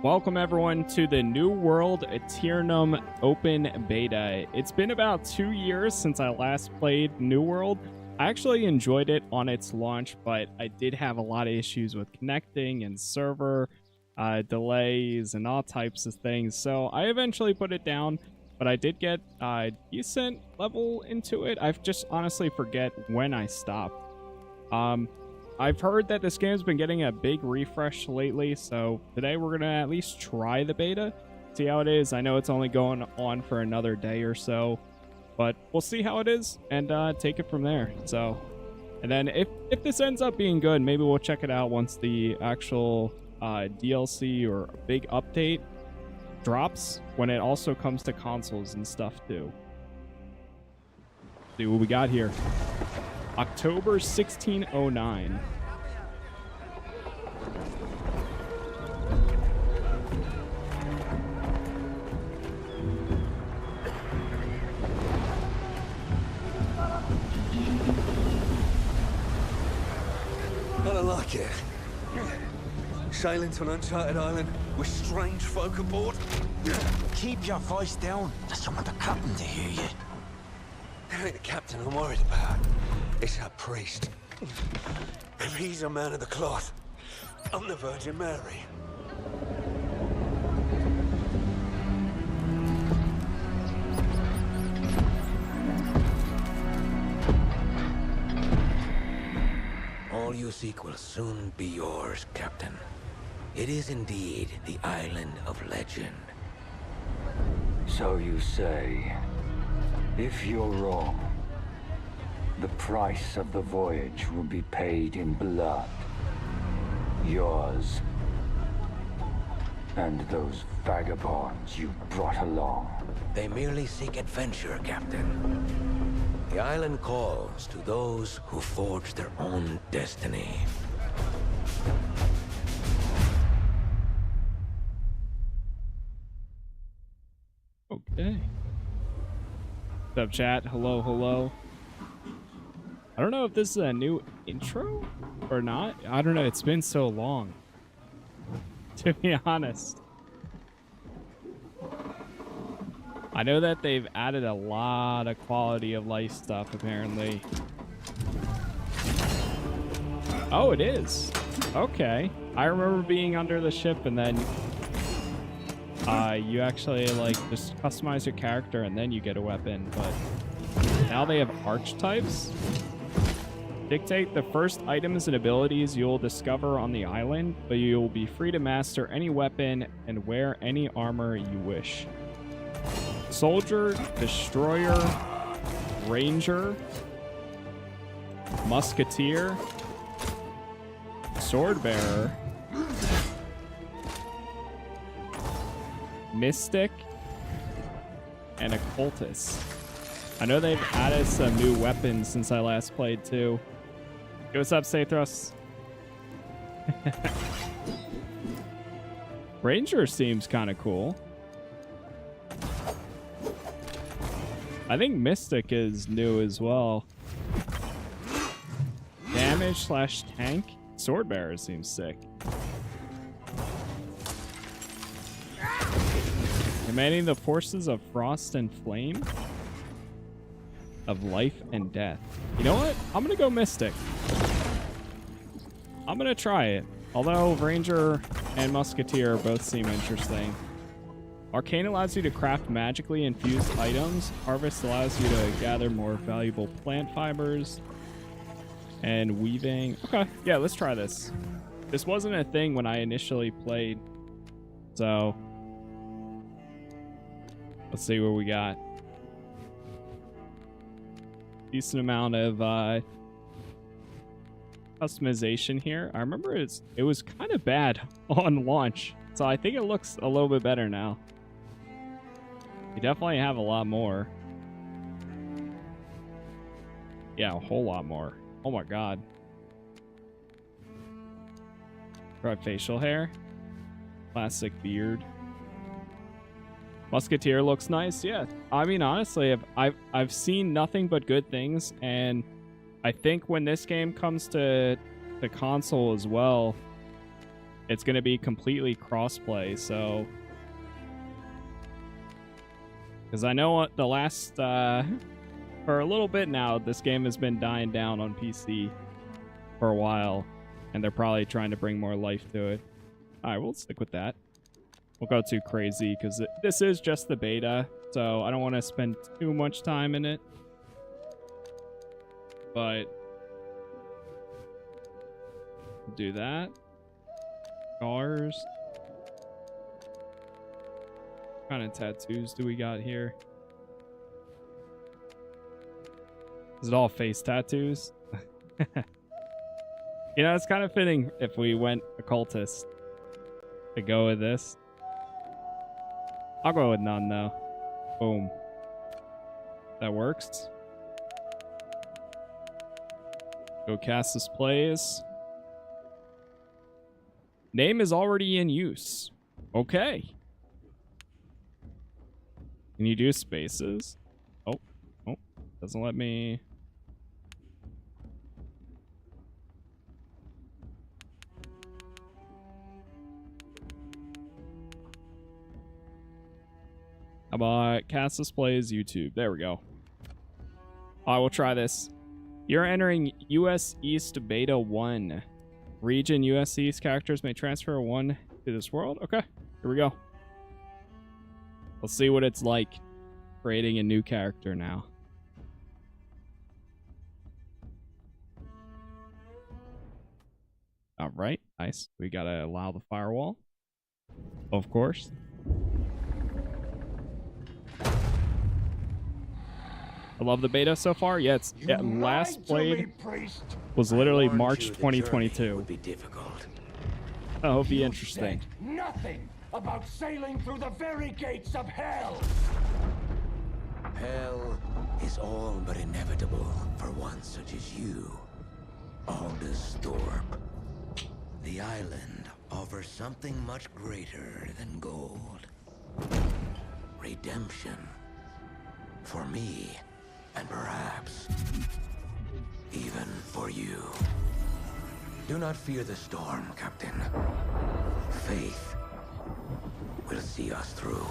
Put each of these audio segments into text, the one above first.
Welcome everyone to the new World Aeternum open beta. It's been about 2 years since I last played New World. I actually enjoyed it on its launch, but I did have a lot of issues with connecting and server delays and all types of things. So I eventually put it down, but I did get a decent level into it. I just honestly forget when I stopped. I've heard that this game's been getting a big refresh lately, so today we're going to at least try the beta, see how it is. I know it's only going on for another day or so, but we'll see how it is and take it from there. So, and then if this ends up being good, maybe we'll check it out once the actual DLC or a big update drops, when it also comes to consoles and stuff too. See what we got here. October 1609. I don't like it. Sailing to an uncharted island with strange folk aboard. Keep your voice down. I just don't want the captain to hear you. It ain't the captain I'm worried about. It's our priest. If he's a man of the cloth, I'm the Virgin Mary. All you seek will soon be yours, Captain. It is indeed the island of legend. So you say. If you're wrong, the price of the voyage will be paid in blood. Yours. And those vagabonds you brought along. They merely seek adventure, Captain. The island calls to those who forge their own destiny. Okay. What's up, chat? Hello, hello. I don't know if this is a new intro or not. I don't know. It's been so long, to be honest. I know that they've added a lot of quality of life stuff, apparently. Oh, it is. Okay. I remember being under the ship and then you actually like just customize your character and then you get a weapon, but now they have archetypes. Dictate the first items and abilities you'll discover on the island, but you'll be free to master any weapon and wear any armor you wish. Soldier, Destroyer, Ranger, Musketeer, Swordbearer, Mystic, and Occultist. I know they've added some new weapons since I last played too. Hey, what's up, Sathros? Ranger seems kind of cool. I think Mystic is new as well. Damage / tank. Swordbearer seems sick. Commanding the forces of frost and flame. Of life and death. You know what? I'm gonna go Mystic. I'm gonna try it. Although Ranger and Musketeer both seem interesting. Arcane allows you to craft magically infused items. Harvest allows you to gather more valuable plant fibers. And weaving. Okay, yeah, let's try this. This wasn't a thing when I initially played. So let's see what we got. Decent amount of customization here. I remember it was kind of bad on launch, so I think it looks a little bit better now. You definitely have a lot more. Yeah, a whole lot more. Oh my god. Try facial hair. Classic beard. Musketeer looks nice. Yeah, I mean, honestly, I've seen nothing but good things, and I think when this game comes to the console as well, it's going to be completely crossplay. So, because I know what the last for a little bit now, this game has been dying down on PC for a while, and they're probably trying to bring more life to it. All right, we'll stick with that. We'll go too crazy because this is just the beta, so I don't want to spend too much time in it. But do that. Cars. What kind of tattoos do we got here? Is it all face tattoos? You know, it's kind of fitting if we went occultist to go with this. I'll go with none, though. Boom. That works. Go Casas plays. Name is already in use. Okay. Can you do spaces? Oh. Doesn't let me... How about Casas plays YouTube? There we go. I will try this. You're entering US East Beta 1. Region US East characters may transfer one to this world. Okay, here we go. Let's see what it's like creating a new character now. All right, nice. We gotta allow the firewall, of course. I love the beta so far. Yeah, it's last played was literally March 2022. Would be difficult. That'll be interesting. Nothing about sailing through the very gates of hell. Hell is all but inevitable for one such as you, Aldous Thorpe. The island offers something much greater than gold. Redemption. For me. And perhaps, even for you. Do not fear the storm, Captain. Faith will see us through.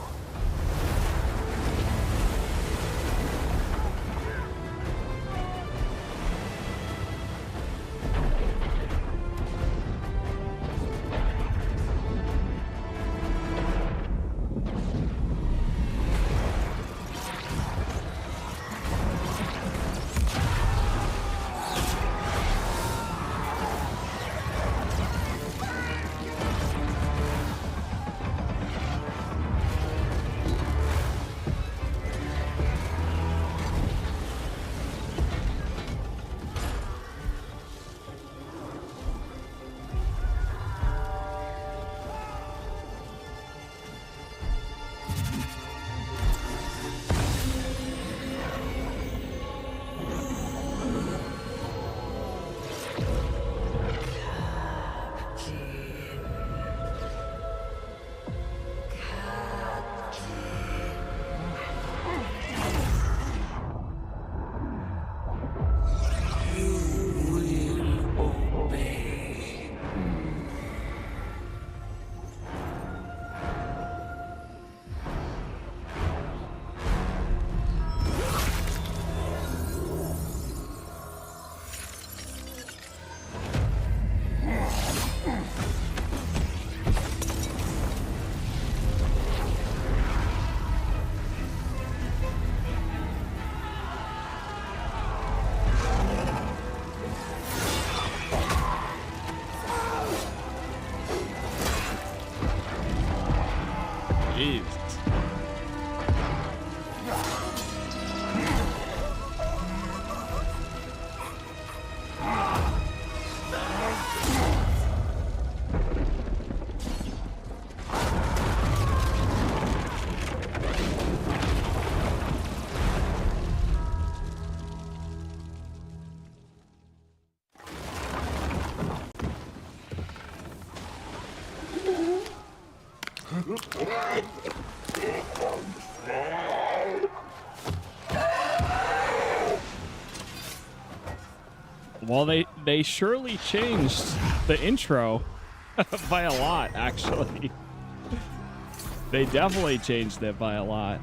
Well, they surely changed the intro By a lot, actually. They definitely changed it by a lot.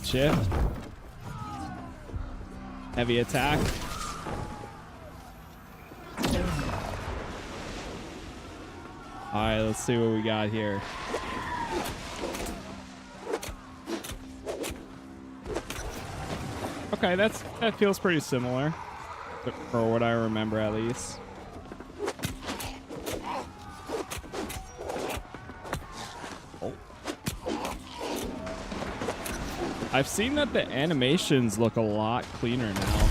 Shift. Heavy attack. Alright, let's see what we got here. Okay, that feels pretty similar. For what I remember, at least. Oh. I've seen that the animations look a lot cleaner now.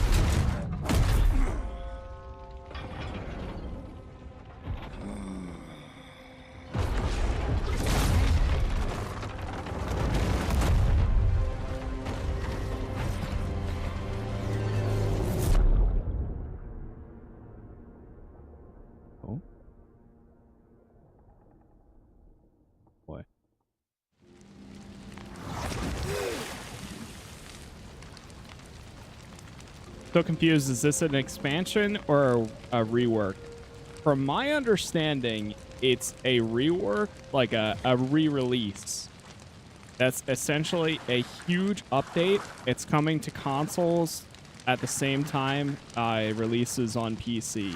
So confused, is this an expansion or a rework? From my understanding, it's a rework, like a re-release. That's essentially a huge update. It's coming to consoles at the same time releases on PC.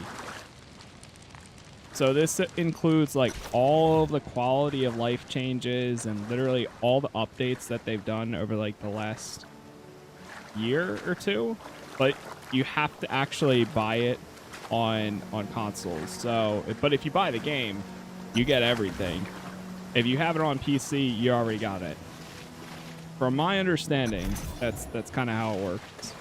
So this includes like all of the quality of life changes and literally all the updates that they've done over like the last year or two. But you have to actually buy it on consoles. So, but if you buy the game, you get everything. If you have it on PC, you already got it. From my understanding, that's kind of how it works.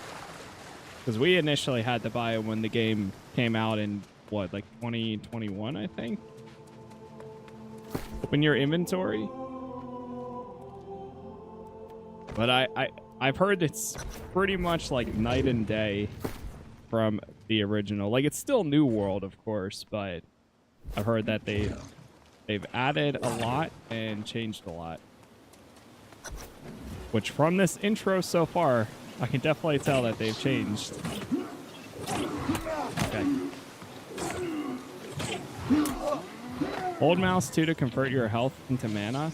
Because we initially had to buy it when the game came out in what, like 2021, I think. Open your inventory. But I've heard it's pretty much like night and day from the original. Like, it's still New World, of course, but I've heard that they've added a lot and changed a lot. Which, from this intro so far, I can definitely tell that they've changed. Okay. Hold mouse 2 to convert your health into mana.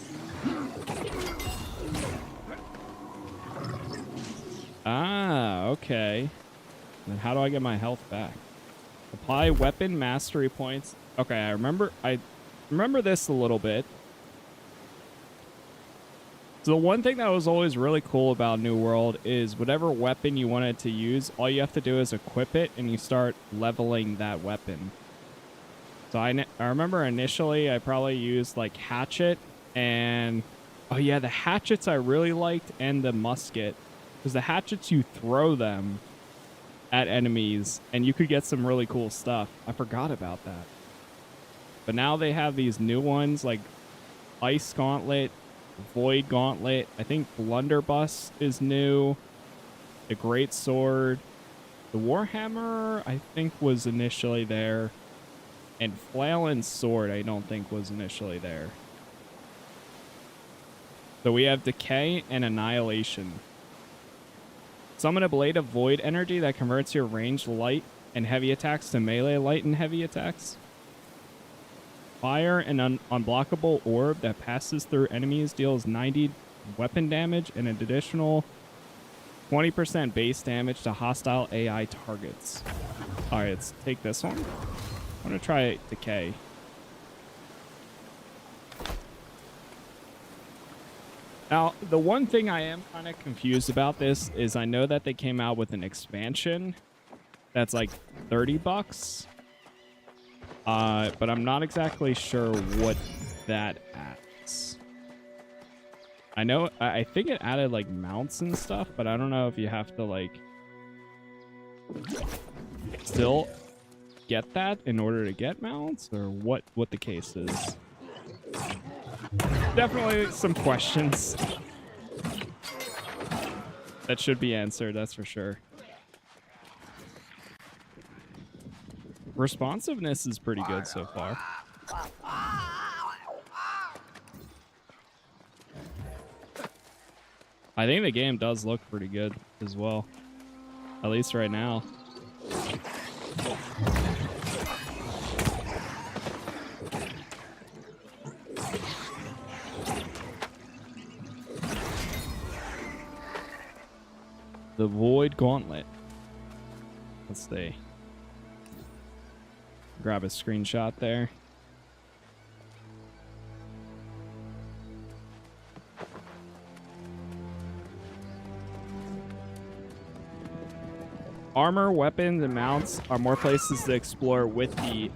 Ah, okay. Then how do I get my health back? Apply weapon mastery points. Okay, I remember this a little bit. So the one thing that was always really cool about New World is whatever weapon you wanted to use, all you have to do is equip it and you start leveling that weapon. So I remember initially I probably used like hatchet and... Oh yeah, the hatchets I really liked and the musket. Because the hatchets, you throw them at enemies, and you could get some really cool stuff. I forgot about that. But now they have these new ones, like Ice Gauntlet, Void Gauntlet. I think Blunderbuss is new. The Great Sword. The Warhammer, I think, was initially there. And Flail and Sword, I don't think was initially there. So we have Decay and Annihilation. Summon a blade of void energy that converts your ranged light and heavy attacks to melee light and heavy attacks. Fire an unblockable orb that passes through enemies, deals 90 weapon damage and an additional 20% base damage to hostile AI targets. Alright, let's take this one. I'm going to try Decay. Now, the one thing I am kind of confused about this is I know that they came out with an expansion that's like $30. But I'm not exactly sure what that adds. I think it added like mounts and stuff, but I don't know if you have to like still get that in order to get mounts or what the case is. Definitely some questions that should be answered, that's for sure. Responsiveness is pretty good so far. I think the game does look pretty good as well. At least right now. The Void Gauntlet. Let's see. Grab a screenshot there. Armor, weapons, and mounts are more places to explore with the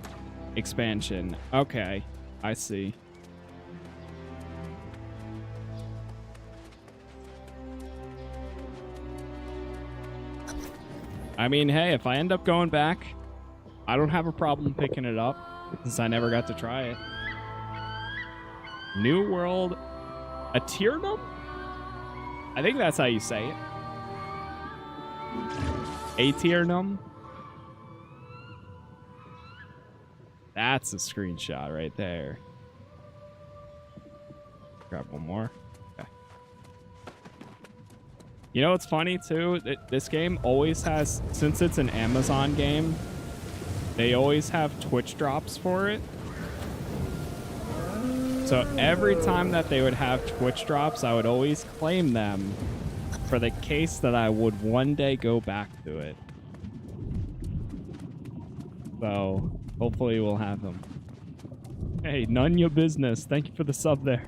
expansion. Okay, I see. I mean, hey, if I end up going back, I don't have a problem picking it up since I never got to try it. New World Aeternum? I think that's how you say it. Aeternum? That's a screenshot right there. Grab one more. Okay. You know what's funny too? This game always has, since it's an Amazon game, they always have Twitch drops for it. So every time that they would have Twitch drops, I would always claim them for the case that I would one day go back to it. So hopefully we'll have them. Hey, none your business. Thank you for the sub there.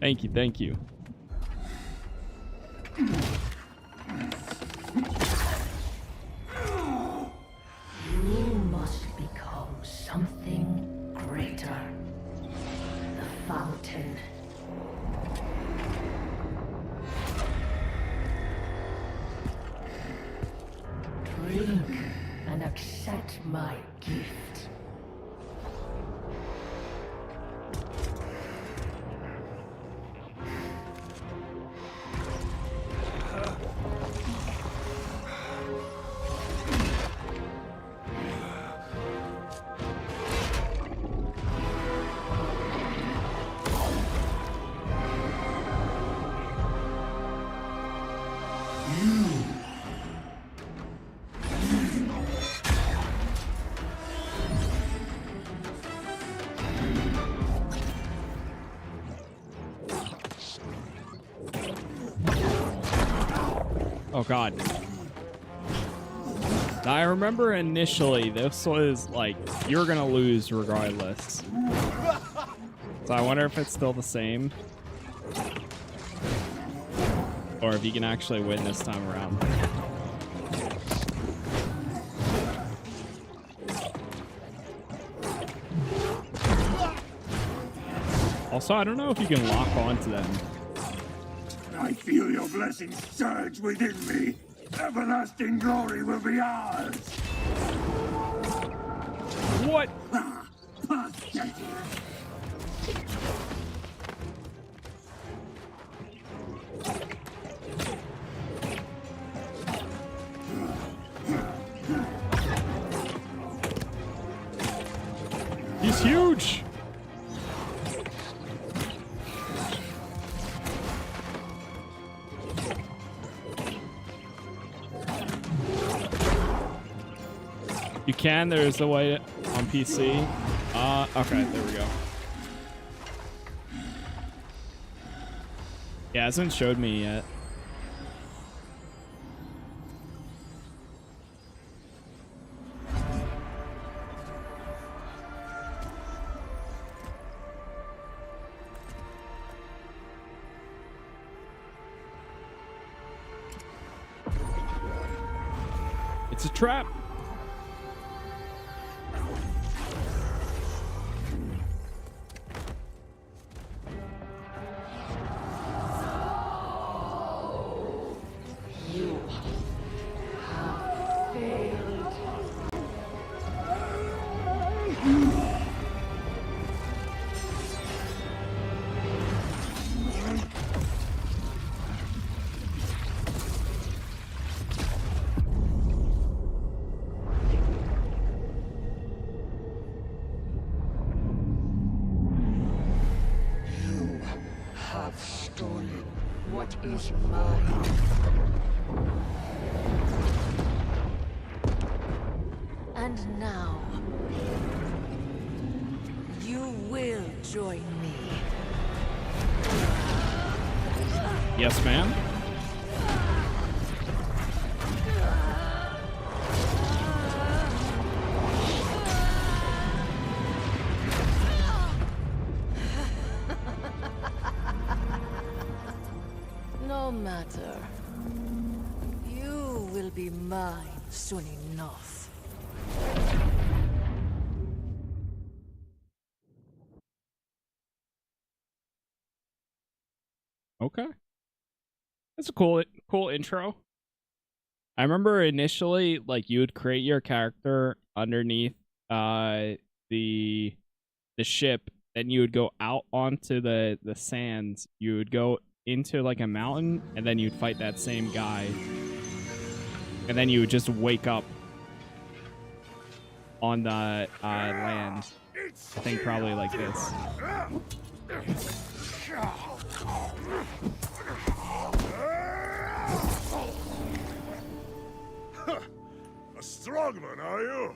Thank you, thank you. You must become something greater. The fountain. Drink and accept my gift. Oh god. I remember initially this was like you're gonna lose regardless. So I wonder if it's still the same. Or if you can actually win this time around. Also, I don't know if you can lock onto them. I feel your blessings surge within me. Everlasting glory will be ours. What? Pathetic. He's huge. You can, there's a way on PC. Okay, there we go. Yeah, it hasn't showed me yet. It's a trap. Is mine. And now, you will join me. Yes, ma'am. matter. You will be mine soon enough. Okay. That's a cool intro. I remember initially, like, you would create your character underneath the ship, then you would go out onto the sands. You would go into like a mountain, and then you'd fight that same guy, and then you would just wake up on the land. I think probably like this. A strongman, are you?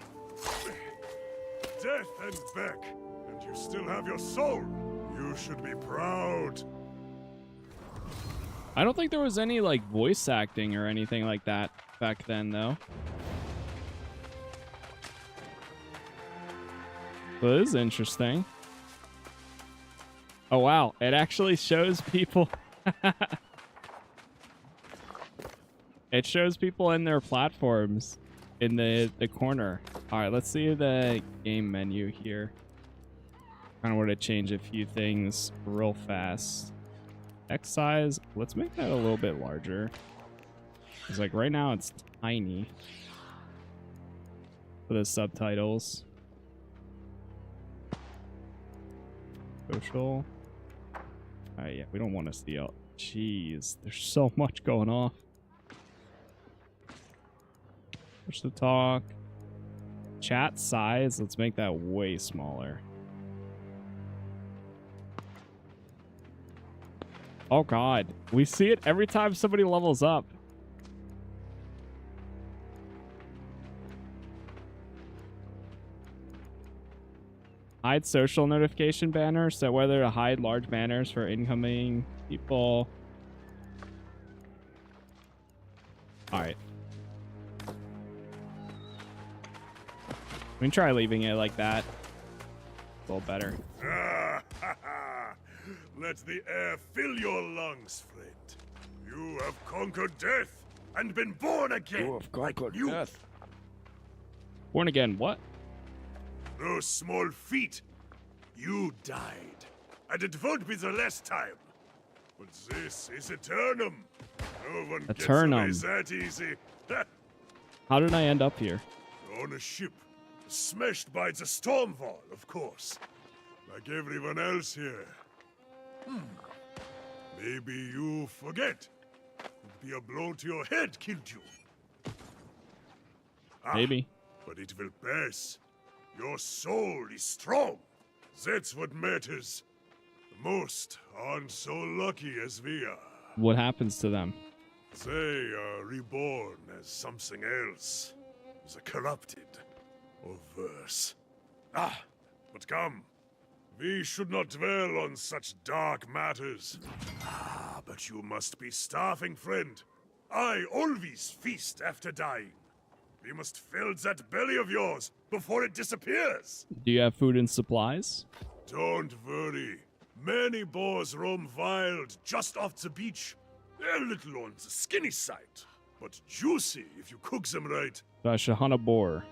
Death and back, and you still have your soul. You should be proud. I don't think there was any like voice acting or anything like that back then, though. So this is interesting. Oh wow, it actually shows people. It shows people in their platforms in the corner. All right, let's see the game menu here. Kind of want to change a few things real fast. Text size, let's make that a little bit larger. It's like right now it's tiny for the subtitles. Social. All right, yeah, we don't want to see all. Jeez, there's so much going off. Push to talk. Chat size, let's make that way smaller. Oh god, we see it every time somebody levels up. Hide social notification banners, so whether to hide large banners for incoming people. Alright. We can try leaving it like that. A little better. Let the air fill your lungs, friend. You have conquered death and been born again. You have conquered like death. Born again, what? Those small feet. You died. And it won't be the last time. But this is Aeternum. No one gets away that easy. How did I end up here? On a ship. Smashed by the storm wall, of course. Like everyone else here. Maybe you forget. It'd be a blow to your head killed you. Maybe. But it will pass. Your soul is strong. That's what matters. Most aren't so lucky as we are. What happens to them? They are reborn as something else. The corrupted. Or worse. But come. We should not dwell on such dark matters. But you must be starving, friend. I always feast after dying. We must fill that belly of yours before it disappears. Do you have food and supplies? Don't worry. Many boars roam wild just off the beach. They're a little on the skinny side, but juicy if you cook them right. So I should hunt a boar.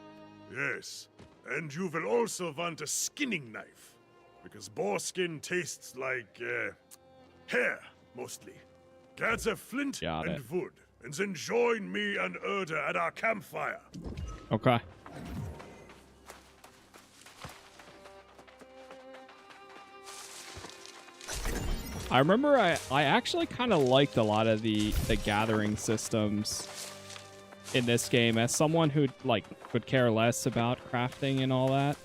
Yes, and you will also want a skinning knife, because boar skin tastes like, hair, mostly. Gather flint and wood, and then join me and Erda at our campfire. Okay. I remember I actually kind of liked a lot of the gathering systems in this game as someone who like could care less about crafting and all that.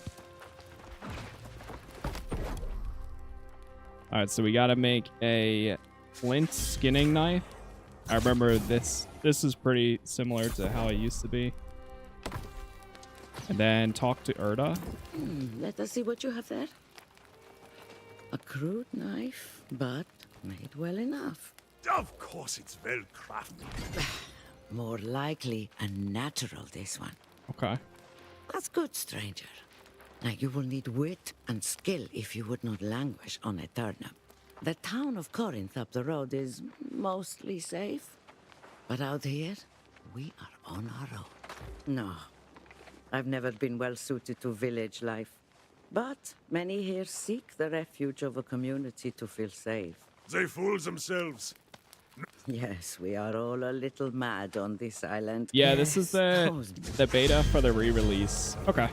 All right, so we got to make a flint skinning knife. I remember this is pretty similar to how it used to be. And then talk to Erda. Let us see what you have there. A crude knife, but made well enough. Of course it's well crafted. More likely a natural, this one. Okay. That's good, stranger. Now you will need wit and skill if you would not languish on Aeternum. The town of Corinth up the road is mostly safe. But out here, we are on our own. No, I've never been well suited to village life. But many here seek the refuge of a community to feel safe. They fool themselves. Yes, we are all a little mad on this island. Yeah, this is the beta for the re-release. Okay.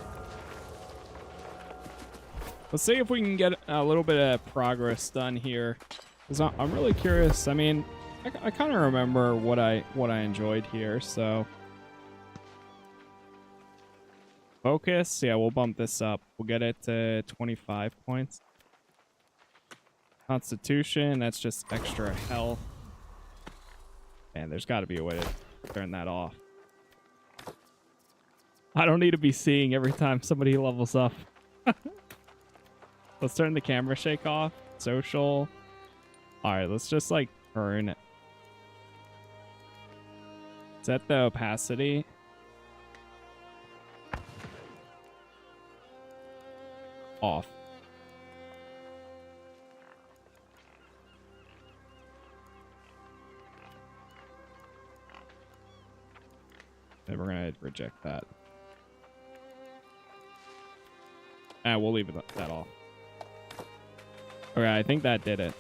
Let's see if we can get a little bit of progress done here. 'Cause I'm really curious. I mean, I kind of remember what I enjoyed here, so focus. Yeah, we'll bump this up. We'll get it to 25 points. Constitution, that's just extra health. And there's got to be a way to turn that off. I don't need to be seeing every time somebody levels up. Let's turn the camera shake off. Social. All right, let's just like turn. Set the opacity. Off. Then we're gonna reject that. And we'll leave that off. Okay, I think that did it.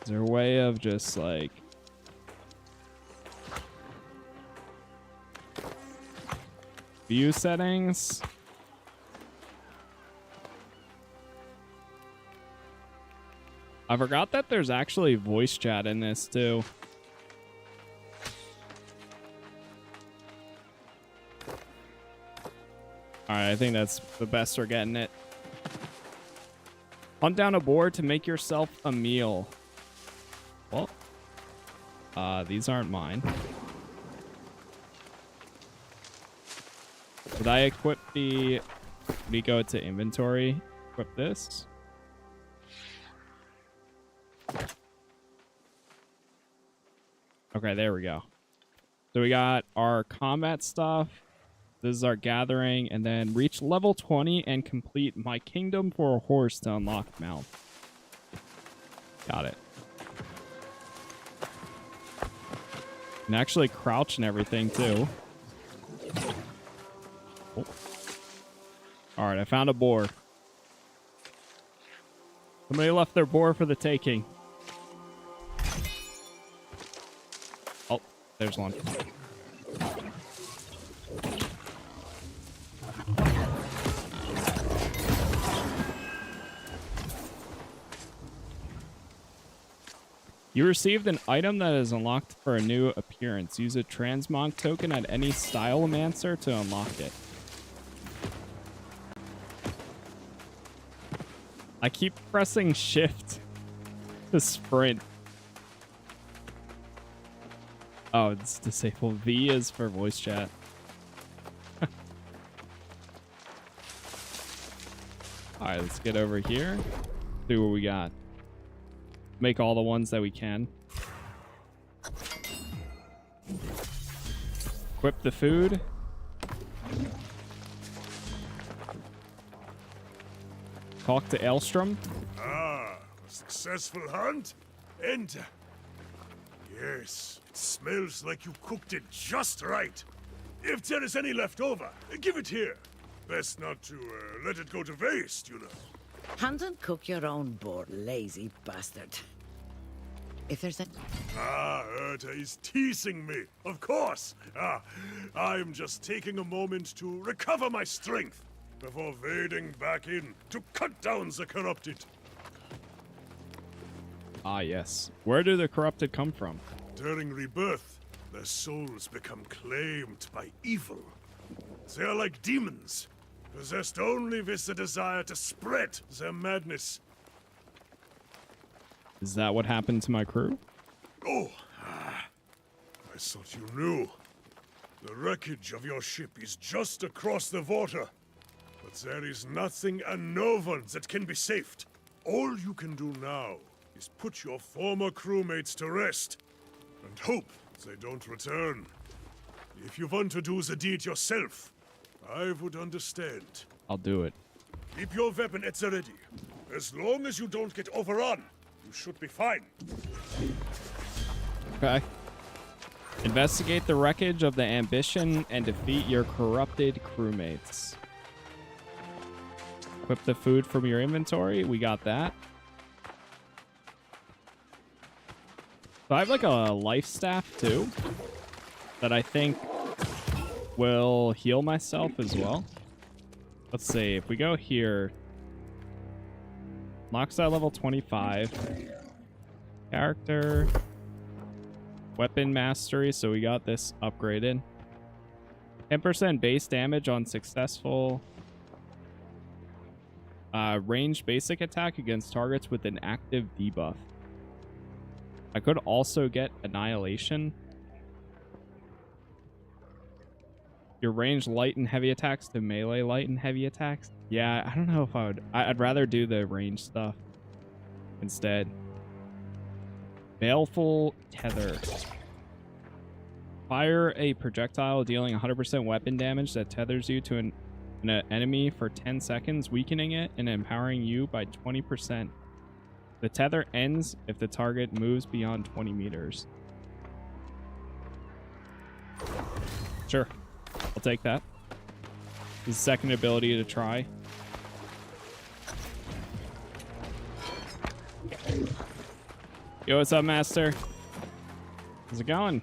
Is there a way of just like view settings? I forgot that there's actually voice chat in this too. Alright, I think that's the best we're getting it. Hunt down a boar to make yourself a meal. Well, these aren't mine. Did I equip the... We go to inventory, equip this. Okay, there we go. So we got our combat stuff. This is our gathering, and then reach level 20 and complete my kingdom for a horse to unlock mount. Got it. And actually crouch and everything too. Oh. All right, I found a boar. Somebody left their boar for the taking. Oh, there's one. You received an item that is unlocked for a new appearance. Use a transmog token at any stylomancer to unlock it. I keep pressing shift to sprint. Oh, it's disabled. V is for voice chat. Alright, let's get over here. See what we got. Make all the ones that we can. Equip the food. Talk to Elstrom. Ah, a successful hunt? Enter. Yes, it smells like you cooked it just right. If there is any left over, give it here. Best not to let it go to waste, you know. Hunt and cook your own boar, lazy bastard. If there's a... Ah, Erta is teasing me. Of course. I'm just taking a moment to recover my strength before wading back in to cut down the corrupted. Ah, yes. Where do the corrupted come from? During rebirth, their souls become claimed by evil. They are like demons, possessed only with the desire to spread their madness. Is that what happened to my crew? Oh, I thought you knew. The wreckage of your ship is just across the water. But there is nothing and no one that can be saved. All you can do now is put your former crewmates to rest and hope they don't return. If you want to do the deed yourself, I would understand. I'll do it. Keep your weapon at the ready. As long as you don't get overrun, you should be fine. Okay. Investigate the wreckage of the Ambition and defeat your corrupted crewmates. Equip the food from your inventory. We got that. So I have like a life staff too that I think will heal myself as well. Let's see. If we go here, Lock side level 25. Character. Weapon mastery. So we got this upgraded. 10% base damage on successful. Ranged basic attack against targets with an active debuff. I could also get Annihilation. Your ranged light and heavy attacks to melee light and heavy attacks. Yeah, I don't know if I would. I'd rather do the range stuff instead. Baleful Tether. Fire a projectile dealing 100% weapon damage that tethers you to an enemy for 10 seconds, weakening it and empowering you by 20%. The tether ends if the target moves beyond 20 meters. Sure. I'll take that. His second ability to try. Yo, what's up, Master? How's it going?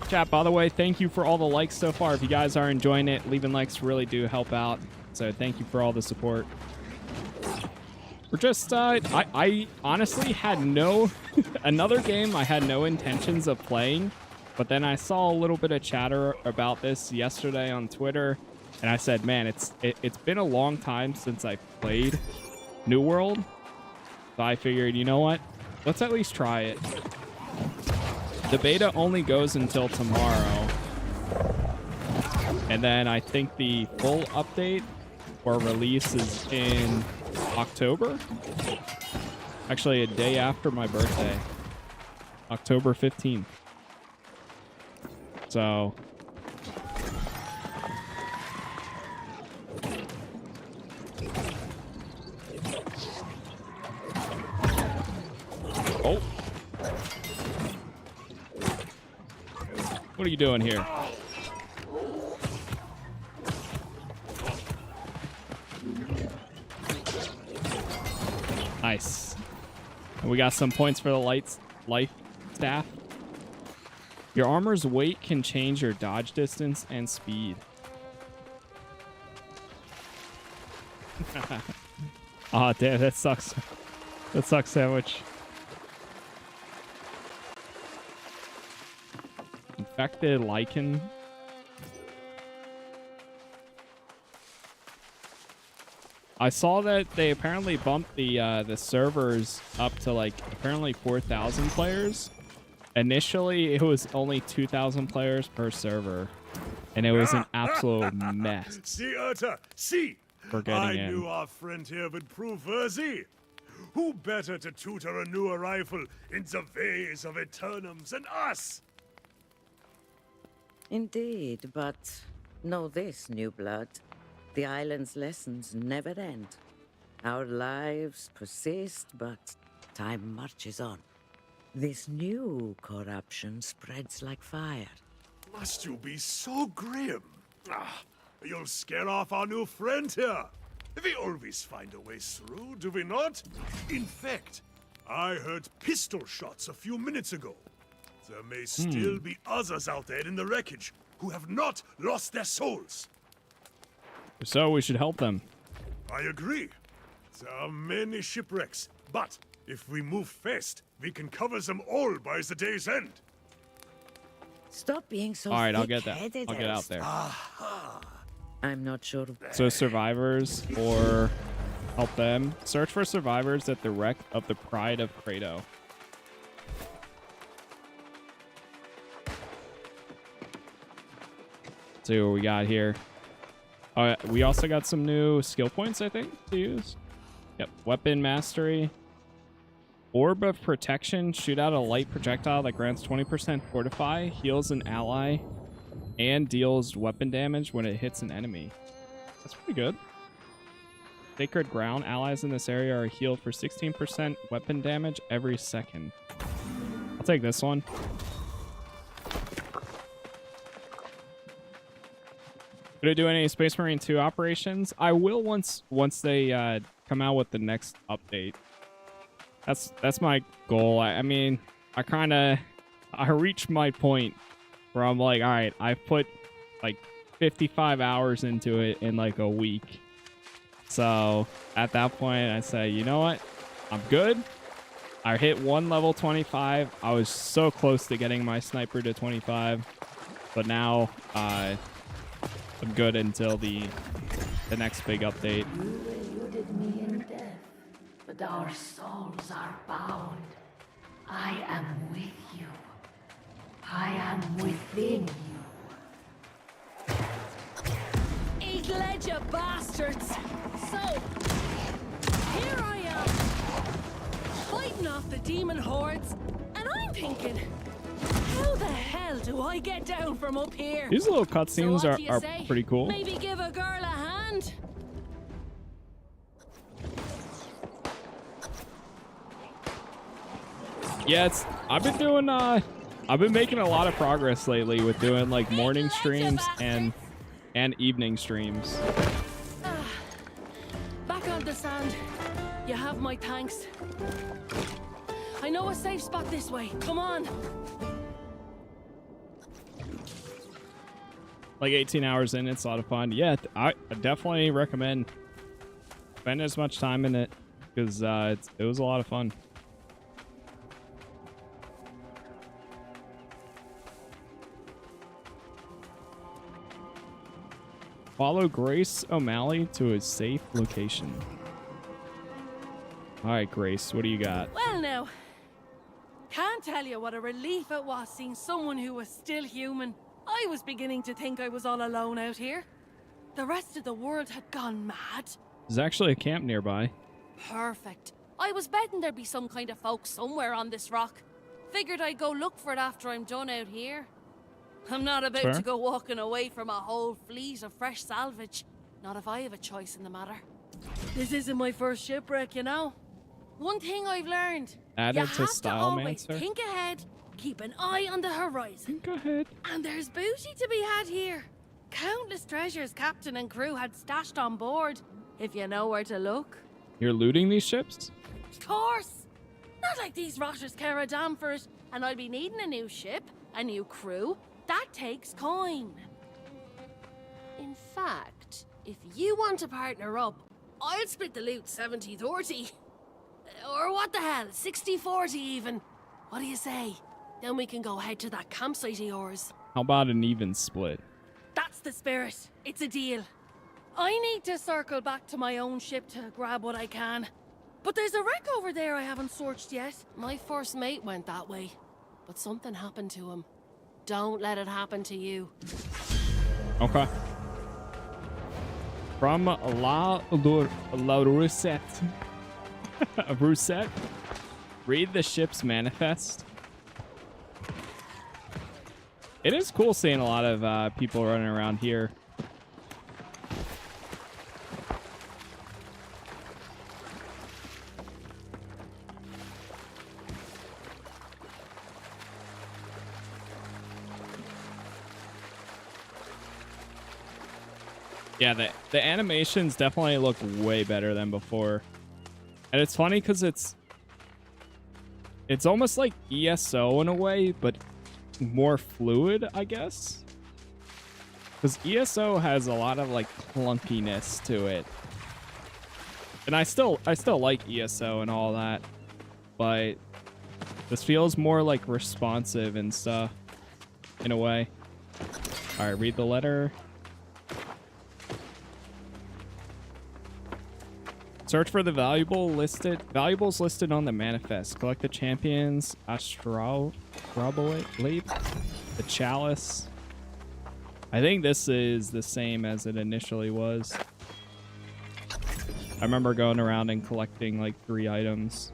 Chat, by the way, thank you for all the likes so far. If you guys are enjoying it, leaving likes really do help out. So thank you for all the support. We're just, I honestly had no, another game I had no intentions of playing, but then I saw a little bit of chatter about this yesterday on Twitter, and I said, man, it's been a long time since I played New World, so I figured, you know what, let's at least try it. The beta only goes until tomorrow, and then I think the full update or release is in October, actually a day after my birthday, October 15th. So oh, what are you doing here? Nice. And we got some points for the life staff. Your armor's weight can change your dodge distance and speed. Oh, damn, that sucks. That sucks, Sandwich. Infected lichen. I saw that they apparently bumped the servers up to like apparently 4,000 players. Initially, it was only 2,000 players per server, and it was an absolute mess. See, Urta, see! For getting I knew our friend here would prove worthy. Who better to tutor a new arrival in the ways of Aeternum than us? Indeed, but know this, new blood. The island's lessons never end. Our lives persist, but time marches on. This new corruption spreads like fire. Must you be so grim? Ah, you'll scare off our new friend here. We always find a way through, do we not? In fact, I heard pistol shots a few minutes ago. There may still be others out there in the wreckage who have not lost their souls. So we should help them. I agree. There are many shipwrecks, but if we move fast, we can cover them all by the day's end. Stop being so All right, I'll get that. thick-headed, I'll get out there. I'm not sure. So survivors or help them. Search for survivors at the wreck of the Pride of Credo. See what we got here. We also got some new skill points, I think, to use. Yep, weapon mastery. Orb of protection. Shoot out a light projectile that grants 20% fortify. Heals an ally and deals weapon damage when it hits an enemy. That's pretty good. Sacred Ground. Allies in this area are healed for 16% weapon damage every second. I'll take this one. Gonna do any Space Marine 2 operations? I will once they come out with the next update. That's my goal. I mean, I reached my point where I'm like, all right, I've put like 55 hours into it in like a week. So at that point, I say, you know what? I'm good. I hit one level 25. I was so close to getting my sniper to 25, but now I'm good until the next big update. You eluded me in death, but our souls are bound. I am with you. I am within you. Eat ledger, bastards! So, here I am, fighting off the demon hordes, and I'm thinking, how the hell do I get down from up here? These little cutscenes So are pretty cool. Maybe give a girl a hand? Yeah, I've been making a lot of progress lately with doing like morning streams and evening streams. Back on the sand. You have my thanks. I know a safe spot this way. Come on. Like 18 hours in, it's a lot of fun. Yeah, I definitely recommend spend as much time in it because it was a lot of fun. Follow Grace O'Malley to a safe location. All right, Grace, what do you got? Well, now, can't tell you what a relief it was seeing someone who was still human. I was beginning to think I was all alone out here. The rest of the world had gone mad. There's actually a camp nearby. Perfect. I was betting there'd be some kind of folk somewhere on this rock. Figured I'd go look for it after I'm done out here. I'm not about to go walking away from a whole fleet of fresh salvage. Not if I have a choice in the matter. This isn't my first shipwreck, you know. One thing I've learned. Added you to have to always Stylemancer. think ahead, keep an eye on the horizon. Think ahead. And there's booty to be had here. Countless treasures captain and crew had stashed on board, if you know where to look. You're looting these ships? Of course. Not like these rotters care a damn for it, and I'll be needing a new ship, a new crew. That takes coin. In fact, if you want to partner up, I'll split the loot 70-30. Or what the hell, 60-40 even. What do you say? Then we can go head to that campsite of yours. How about an even split? That's the spirit. It's a deal. I need to circle back to my own ship to grab what I can. But there's a wreck over there I haven't searched yet. My first mate went that way, but something happened to him. Don't let it happen to you. Okay. From La Roussette. Roussette. Read the ship's manifest. It is cool seeing a lot of people running around here. Yeah, the animations definitely look way better than before. And it's funny because it's almost like ESO in a way, but more fluid, I guess. Because ESO has a lot of like clunkiness to it. And I still like ESO and all that, but this feels more like responsive and stuff in a way. All right, read the letter. Search for the valuables listed on the manifest. Collect the champions, Astrolabe, the chalice. I think this is the same as it initially was. I remember going around and collecting like 3 items.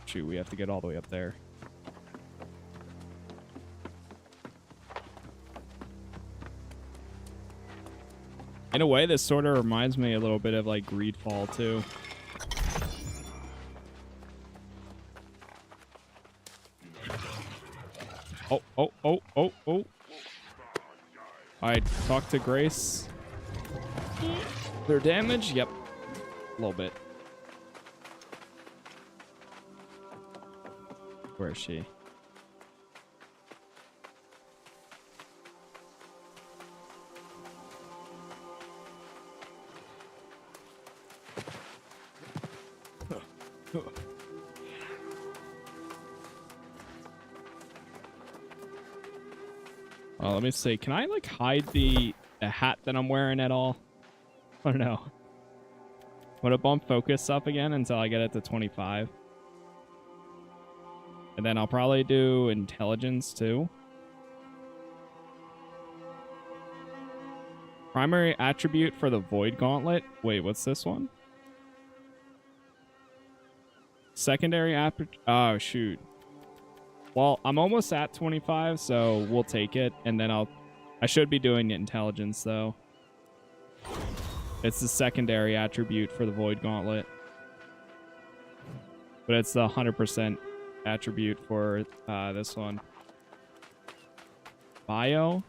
Shoot, we have to get all the way up there. In a way, this sort of reminds me a little bit of like Greedfall too. Oh, oh, oh, oh, oh. I talked to Grace. Their damage? Yep. A little bit. Where is she? Let me see. Can I like hide the hat that I'm wearing at all? I don't know. I'm gonna bump focus up again until I get it to 25. And then I'll probably do intelligence too. Primary attribute for the Void Gauntlet. Wait, what's this one? Secondary oh shoot. Well, I'm almost at 25, so we'll take it, and then I should be doing intelligence though. It's the secondary attribute for the Void Gauntlet. But it's the 100% attribute for this one. Bio.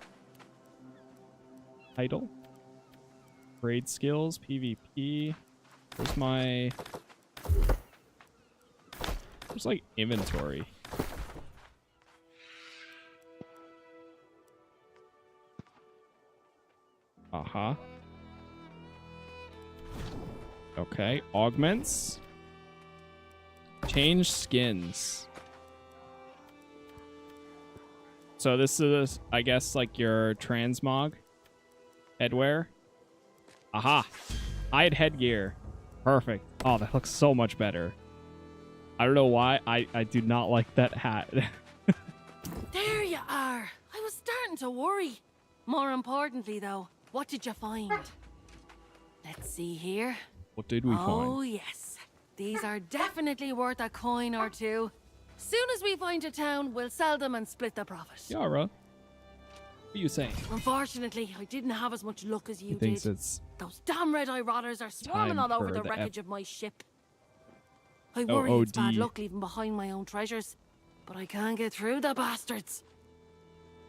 Title. Grade skills, PvP. Where's my... There's like inventory. Uh-huh. Okay, augments. Change skins. So this is, I guess, like your transmog headwear. Aha. Hide headgear. Perfect. Oh, that looks so much better. I don't know why. I do not like that hat. There you are. I was starting to worry. More importantly, though, what did you find? Let's see here. What did we find? Oh, yes. These are definitely worth a coin or two. Soon as we find a town, we'll sell them and split the profit. Yara. What are you saying? Unfortunately, I didn't have as much luck as you He thinks did. it's Those damn red-eye rotters are swarming all over the wreckage of my ship. I worry it's bad luck leaving behind my own treasures, but I can't get through the bastards.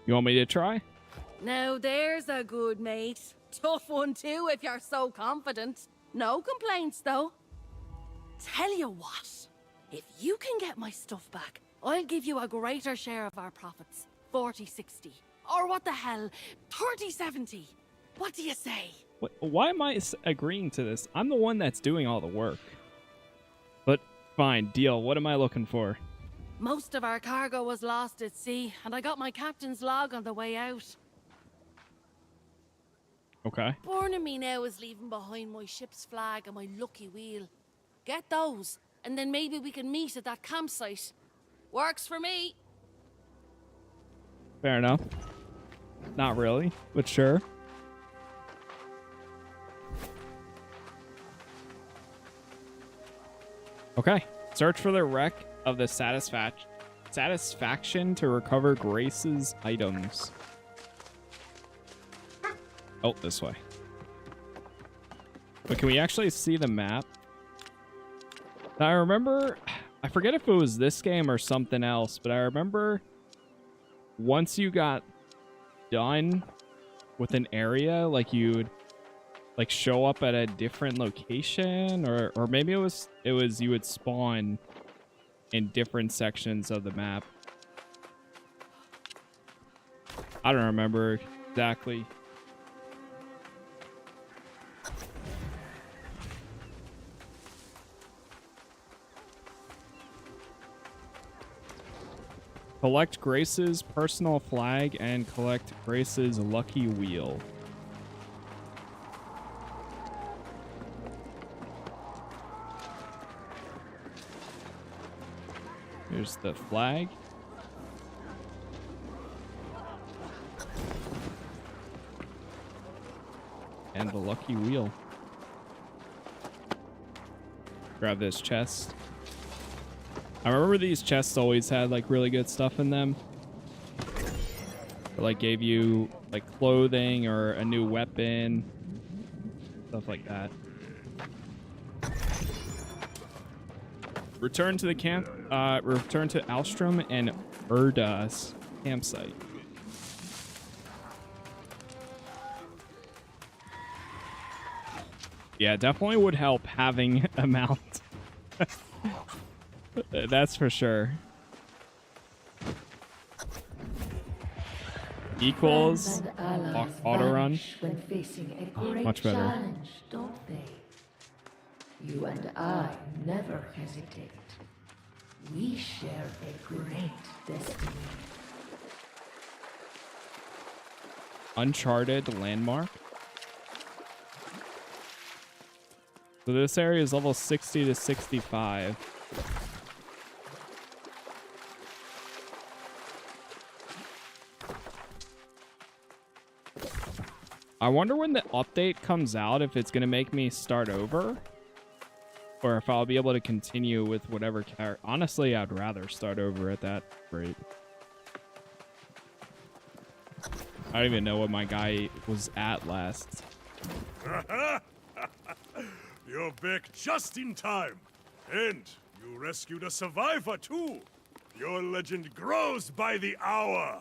You want me to try? Now there's a good mate. Tough one too, if you're so confident. No complaints, though. Tell you what, if you can get my stuff back, I'll give you a greater share of our profits. 40-60. Or what the hell, 30-70. What do you say? Why am I agreeing to this? I'm the one that's doing all the work. But fine, deal. What am I looking for? Most of our cargo was lost at sea, and I got my captain's log on the way out. Okay. Born in me now is leaving behind my ship's flag and my lucky wheel. Get those, and then maybe we can meet at that campsite. Works for me. Fair enough. Not really, but sure. Okay. Search for the wreck of the Satisfaction to recover Grace's items. Oh, this way. But can we actually see the map? Now, I remember... I forget if it was this game or something else, but I remember once you got done with an area, like you'd like show up at a different location, or maybe it was you would spawn in different sections of the map. I don't remember exactly. Collect Grace's personal flag and collect Grace's lucky wheel. Here's the flag. And the lucky wheel. Grab this chest. I remember these chests always had like really good stuff in them. Or, like gave you like clothing or a new weapon stuff like that. Return to the camp. Return to Alstrom and Urda's campsite. Yeah, definitely would help having a mount. That's for sure. Equals auto run. When facing a great Much better. challenge, don't they? You and I never hesitate. We share a great destiny. Uncharted landmark. So this area is level 60 to 65. I wonder when the update comes out if it's going to make me start over or if I'll be able to continue with whatever character. Honestly, I'd rather start over at that rate. I don't even know what my guy was at last. You're back just in time. And you rescued a survivor, too. Your legend grows by the hour.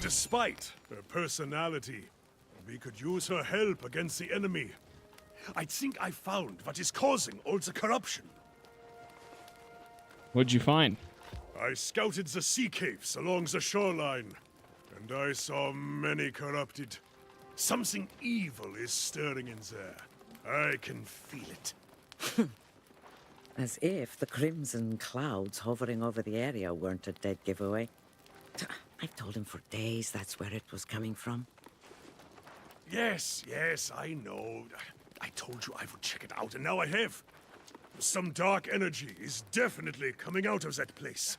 Despite her personality, we could use her help against the enemy. I think I found what is causing all the corruption. What'd you find? I scouted the sea caves along the shoreline, and I saw many corrupted. Something evil is stirring in there. I can feel it. As if the crimson clouds hovering over the area weren't a dead giveaway. I've told him for days that's where it was coming from. Yes, I know. I told you I would check it out, and now I have. Some dark energy is definitely coming out of that place.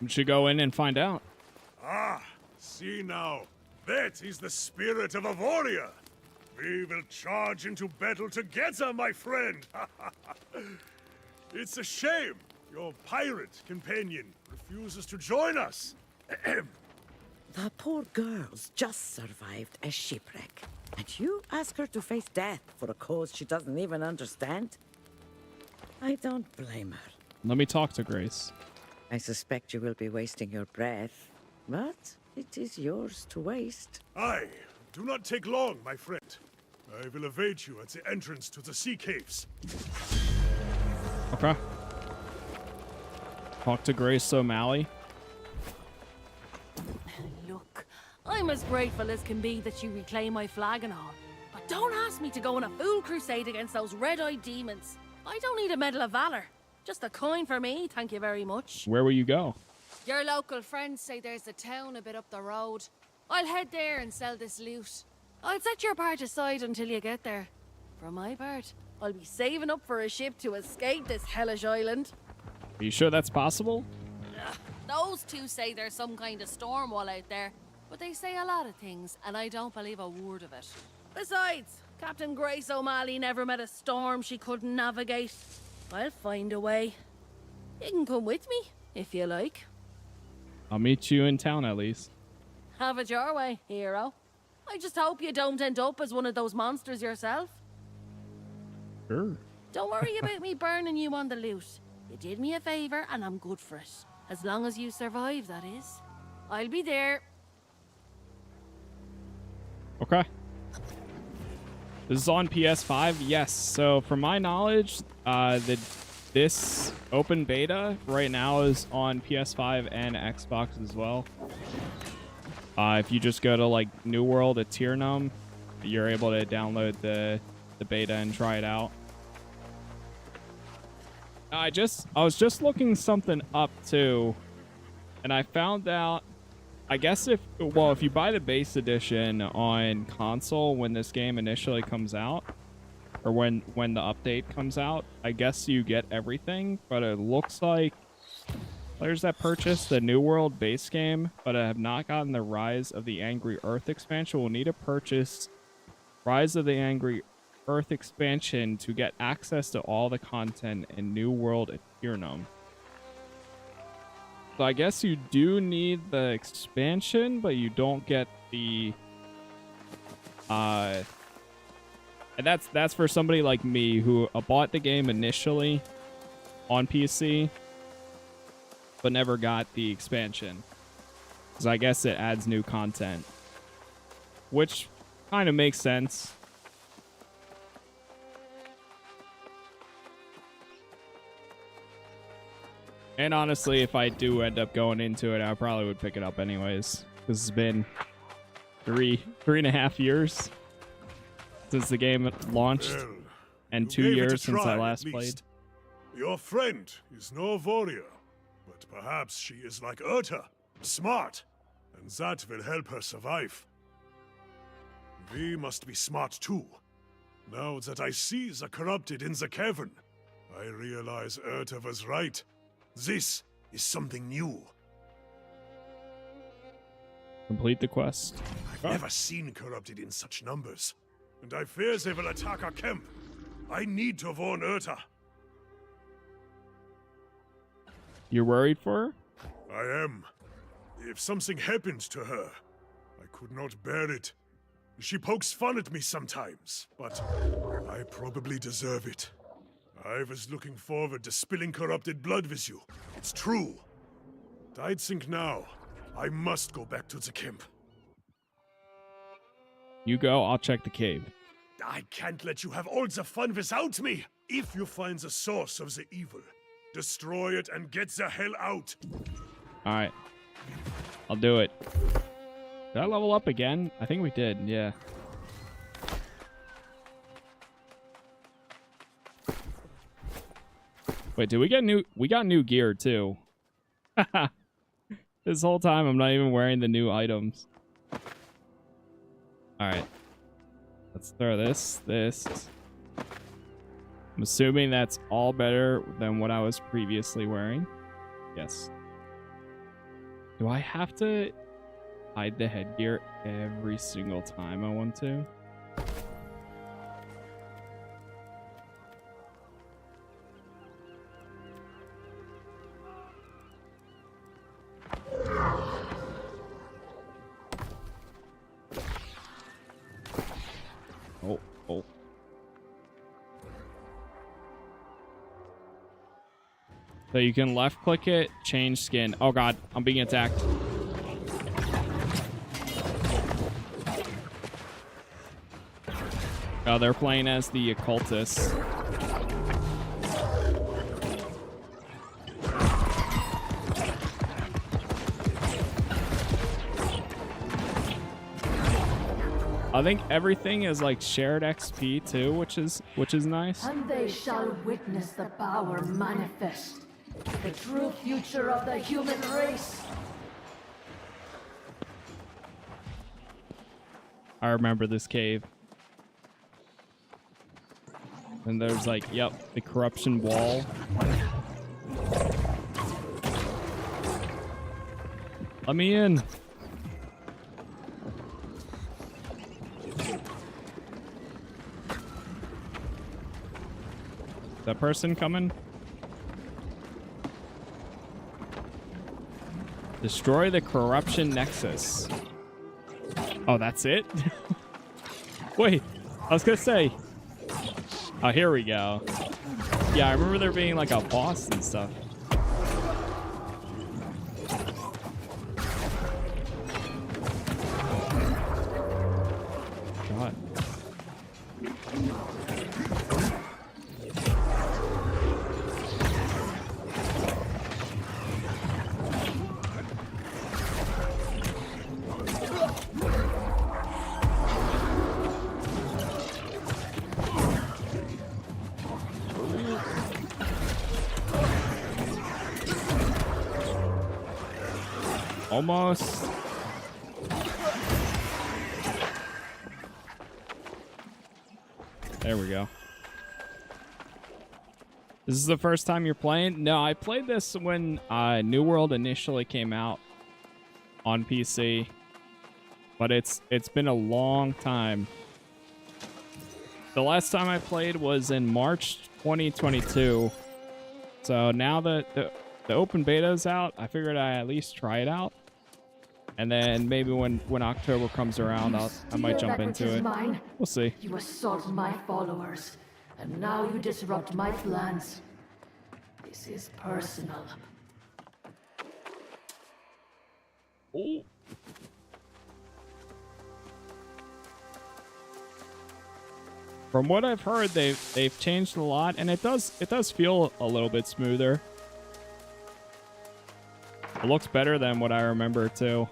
We should go in and find out. Ah, see now. That is the spirit of a warrior. We will charge into battle together, my friend. It's a shame your pirate companion refuses to join us. The poor girl's just survived a shipwreck. And you ask her to face death for a cause she doesn't even understand? I don't blame her. Let me talk to Grace. I suspect you will be wasting your breath, but it is yours to waste. Aye, do not take long, my friend. I will await you at the entrance to the sea caves. Okay. Talk to Grace O'Malley. Look, I'm as grateful as can be that you reclaim my flag and all. But don't ask me to go on a fool crusade against those red-eyed demons. I don't need a Medal of Valor. Just a coin for me, thank you very much. Where will you go? Your local friends say there's a town a bit up the road. I'll head there and sell this loot. I'll set your part aside until you get there. For my part, I'll be saving up for a ship to escape this hellish island. Are you sure that's possible? Those two say there's some kind of storm wall out there, but they say a lot of things, and I don't believe a word of it. Besides, Captain Grace O'Malley never met a storm she couldn't navigate. I'll find a way. You can come with me, if you like. I'll meet you in town at least. Have it your way, hero. I just hope you don't end up as one of those monsters yourself. Sure. Don't worry about me burning you on the loot. You did me a favor, and I'm good for it. As long as you survive, that is. I'll be there. Okay. This is on PS5? Yes. So, from my knowledge, this open beta right now is on PS5 and Xbox as well. If you just go to, like, New World Aeternum, you're able to download the beta and try it out. I was just looking something up too, and I found out, I guess if you buy the base edition on console when this game initially comes out, or when the update comes out, I guess you get everything, but it looks like players that purchase the New World base game but have not gotten the Rise of the Angry Earth expansion will need to purchase Rise of the Angry Earth expansion to get access to all the content in New World Aeternum. So I guess you do need the expansion, but you don't get the And that's for somebody like me who bought the game initially on PC, but never got the expansion. Because I guess it adds new content, which kind of makes sense. And honestly, if I do end up going into it, I probably would pick it up anyways. This has been three and a half years since the game launched, Well, and you 2 gave it a years since try, I at last least. played. Your friend is no warrior, but perhaps she is like Urta, smart, and that will help her survive. We must be smart too. Now that I see the corrupted in the cavern, I realize Urta was right. This is something new. Complete the quest. I've never seen corrupted in such numbers, and I fear they will attack our camp. I need to warn Urta. You're worried for her? I am. If something happened to her, I could not bear it. She pokes fun at me sometimes, but I probably deserve it. I was looking forward to spilling corrupted blood with you. It's true. But I'd think now, I must go back to the camp. You go, I'll check the cave. I can't let you have all the fun without me! If you find the source of the evil, destroy it and get the hell out! Alright. I'll do it. Did I level up again? I think we did, yeah. Wait, did we get new? We got new gear too. This whole time I'm not even wearing the new items. Alright. Let's throw this. I'm assuming that's all better than what I was previously wearing. Yes. Do I have to hide the headgear every single time I want to? Oh. So you can left click it, change skin. Oh god, I'm being attacked. Oh, they're playing as the occultists. I think everything is like shared XP too, which is nice. And they shall witness the power manifest, the true future of the human race. I remember this cave. And there's like, yep, the corruption wall. Let me in. That person coming? Destroy the corruption nexus. Oh, that's it? Wait, I was gonna say. Oh, here we go. Yeah, I remember there being like a boss and stuff. God. Almost. There we go. This is the first time you're playing? No, I played this when New World initially came out on PC. But it's been a long time. The last time I played was in March 2022. So now that the open beta is out, I figured I'd at least try it out. And then maybe when October comes around, I might Steal jump that which into is it. mine. We'll see. You assault my followers, and now you disrupt my plans. This is personal. Ooh. From what I've heard, they've changed a lot, and it does feel a little bit smoother. It looks better than what I remember too.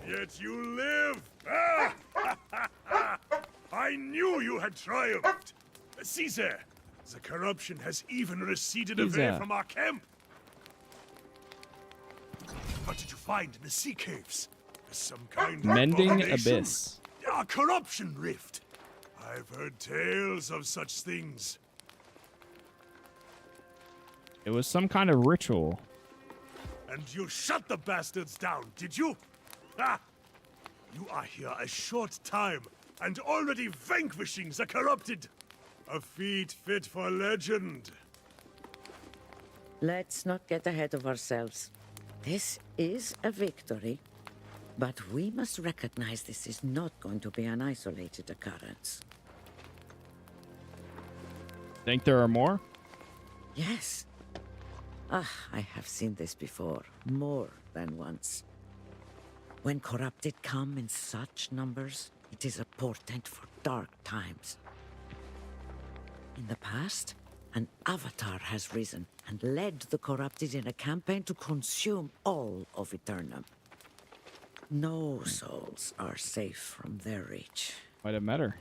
Yet you live! Ah! I knew you had triumphed! Caesar! The corruption has even receded away Caesar. from our camp! What did you find in the sea caves? Some kind of Mending abomination? Abyss. A corruption rift! I've heard tales of such things. It was some kind of ritual. And you shut the bastards down, did you? Ah! You are here a short time, and already vanquishing the corrupted! A feat fit for legend. Let's not get ahead of ourselves. This is a victory, but we must recognize this is not going to be an isolated occurrence. Think there are more? Yes. I have seen this before, more than once. When corrupted come in such numbers, it is a portent for dark times. In the past, an avatar has risen and led the corrupted in a campaign to consume all of Aeternum. No souls are safe from their reach. Might have met her.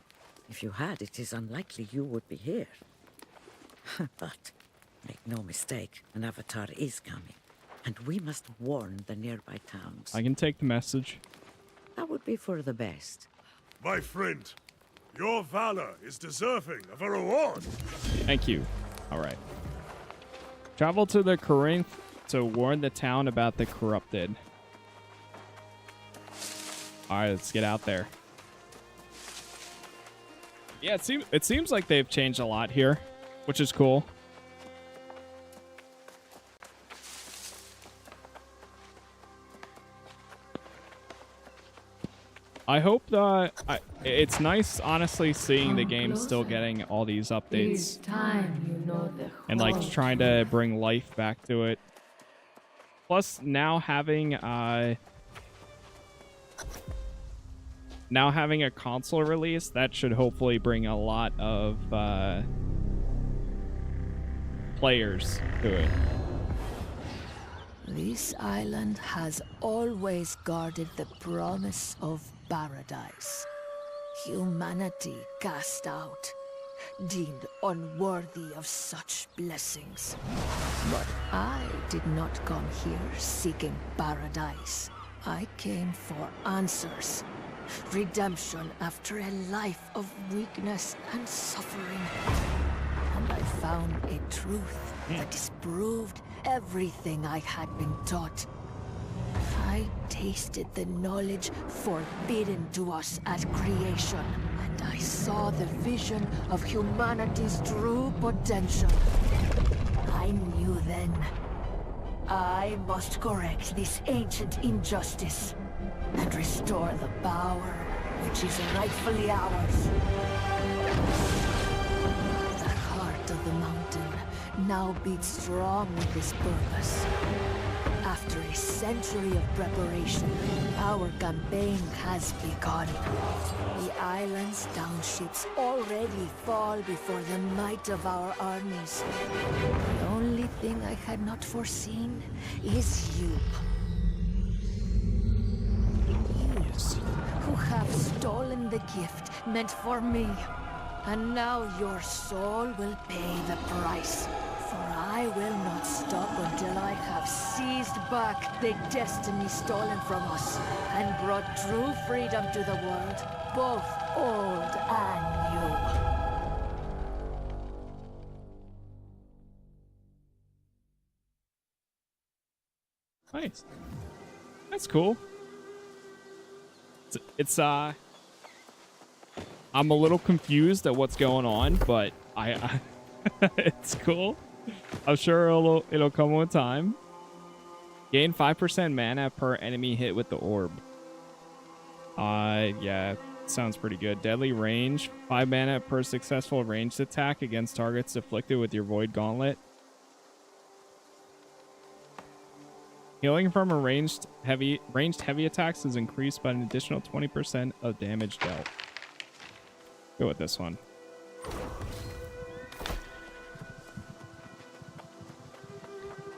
If you had, it is unlikely you would be here. But make no mistake, an avatar is coming, and we must warn the nearby towns. I can take the message. That would be for the best. My friend, your valor is deserving of a reward. Thank you. All right. Travel to the Corinth to warn the town about the corrupted. All right, let's get out there. Yeah, it seems like they've changed a lot here, which is cool. I hope that it's nice, honestly, seeing the game still getting all these updates This time you know the and like whole trying to bring life back to it. Plus, now having a console release, that should hopefully bring a lot of players to it. This island has always guarded the promise of paradise. Humanity cast out, deemed unworthy of such blessings. But I did not come here seeking paradise. I came for answers. Redemption after a life of weakness and suffering. And I found a truth that disproved everything I had been taught. I tasted the knowledge forbidden to us at creation, and I saw the vision of humanity's true potential. I knew then, I must correct this ancient injustice and restore the power which is rightfully ours. The heart of the mountain now beats strong with this purpose. After a century of preparation, our campaign has begun. The island's townships already fall before the might of our armies. The only thing I had not foreseen is you. Who have stolen the gift meant for me. And now your soul will pay the price. For I will not stop until I have seized back the destiny stolen from us and brought true freedom to the world, both old and new. Nice. That's cool. It's I'm a little confused at what's going on, but I it's cool. I'm sure it'll come with time. Gain 5% mana per enemy hit with the orb. Yeah, sounds pretty good. Deadly range. 5 mana per successful ranged attack against targets afflicted with your Void Gauntlet. Healing from a ranged heavy attacks is increased by an additional 20% of damage dealt. Go with this one.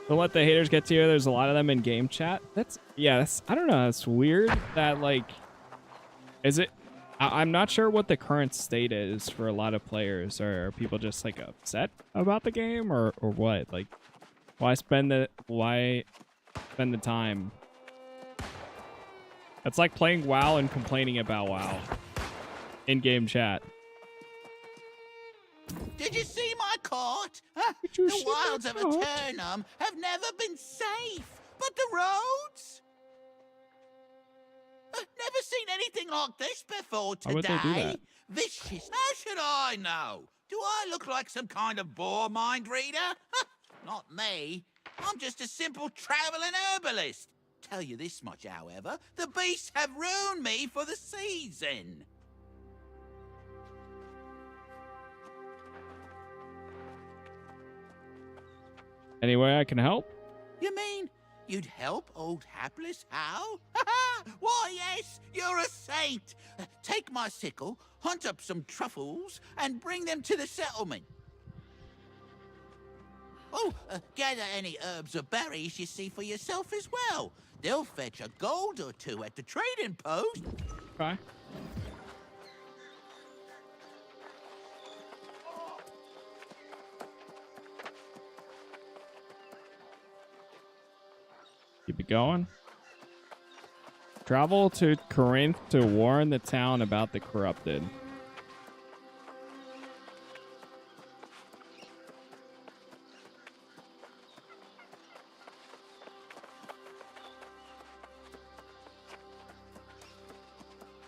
Don't let the haters get to you. There's a lot of them in game chat. I don't know. It's weird that, like, is it? I'm not sure what the current state is for a lot of players. Are people just like upset about the game, or what? Like, why spend the time? It's like playing WoW and complaining about WoW in game chat. Did you see my court? The wilds of Aeternum have never been safe, but the roads? Never seen anything like this before today. Why would they do that? Vicious. How should I know? Do I look like some kind of boar mind reader? Not me. I'm just a simple traveling herbalist. Tell you this much, however, the beasts have ruined me for the season. Any way I can help? You mean you'd help old hapless Hal? Why, yes, you're a saint. Take my sickle, hunt up some truffles, and bring them to the settlement. Oh, gather any herbs or berries you see for yourself as well. They'll fetch a gold or two at the trading post. Okay. Keep it going. Travel to Corinth to warn the town about the corrupted.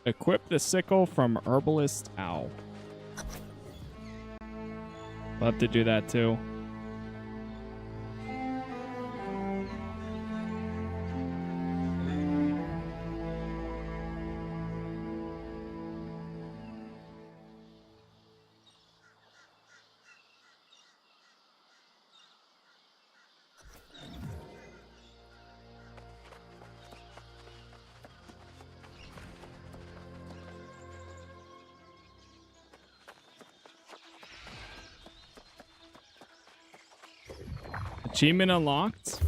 Equip the sickle from Herbalist Owl. We'll have to do that too. Achievement unlocked.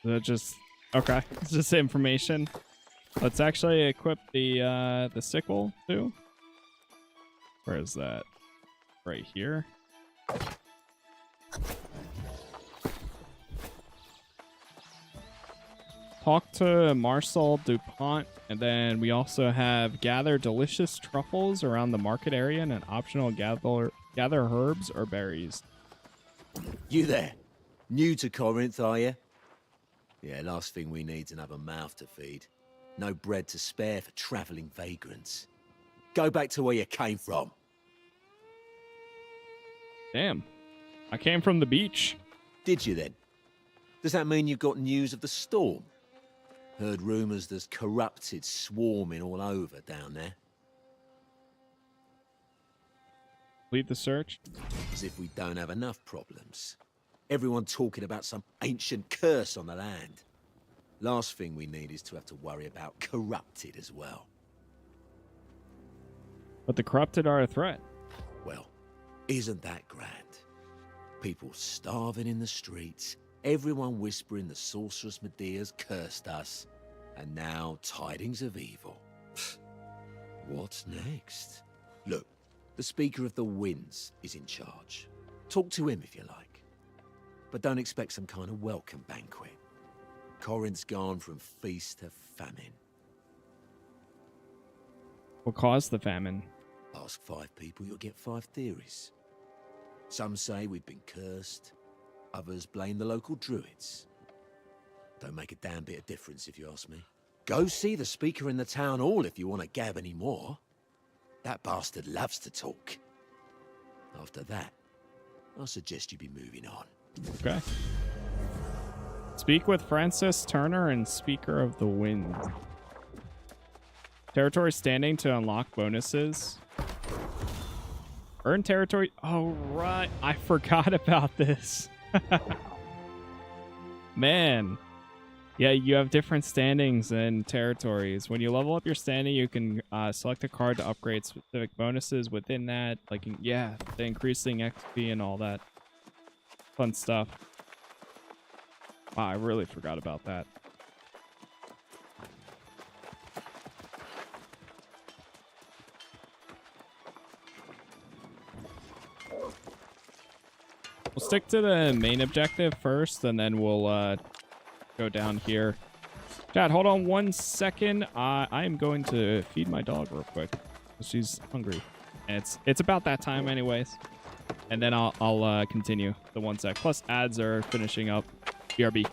That just okay. It's just information. Let's actually equip the sickle too. Where is that? Right here. Talk to Marcel DuPont, and then we also have gather delicious truffles around the market area and an optional gather herbs or berries. You there? New to Corinth, are you? Yeah, last thing we need's another mouth to feed. No bread to spare for travelling vagrants. Go back to where you came from. Damn. I came from the beach. Did you then? Does that mean you've got news of the storm? Heard rumours there's corrupted swarming all over down there. Lead the search. As if we don't have enough problems. Everyone talking about some ancient curse on the land. Last thing we need is to have to worry about corrupted as well. But the corrupted are a threat. Well, isn't that grand? People starving in the streets, everyone whispering the sorceress Medea's cursed us, and now tidings of evil. What's next? Look, the Speaker of the Winds is in charge. Talk to him if you like. But don't expect some kind of welcome banquet. Corinth's gone from feast to famine. What caused the famine? Ask 5 people, you'll get 5 theories. Some say we've been cursed. Others blame the local druids. Don't make a damn bit of difference if you ask me. Go see the Speaker in the town hall if you want to gab any more. That bastard loves to talk. After that, I suggest you be moving on. Okay. Speak with Francis Turner and Speaker of the Wind. Territory standing to unlock bonuses. Earn territory. Oh, right. I forgot about this. Man. Yeah, you have different standings and territories. When you level up your standing, you can select a card to upgrade specific bonuses within that. Like, yeah, the increasing XP and all that fun stuff. Wow, I really forgot about that. We'll stick to the main objective first, and then we'll go down here. Chat, hold on 1 second. I am going to feed my dog real quick. She's hungry. And it's about that time anyways. And then I'll continue the 1 sec. Plus ads are finishing up. BRB.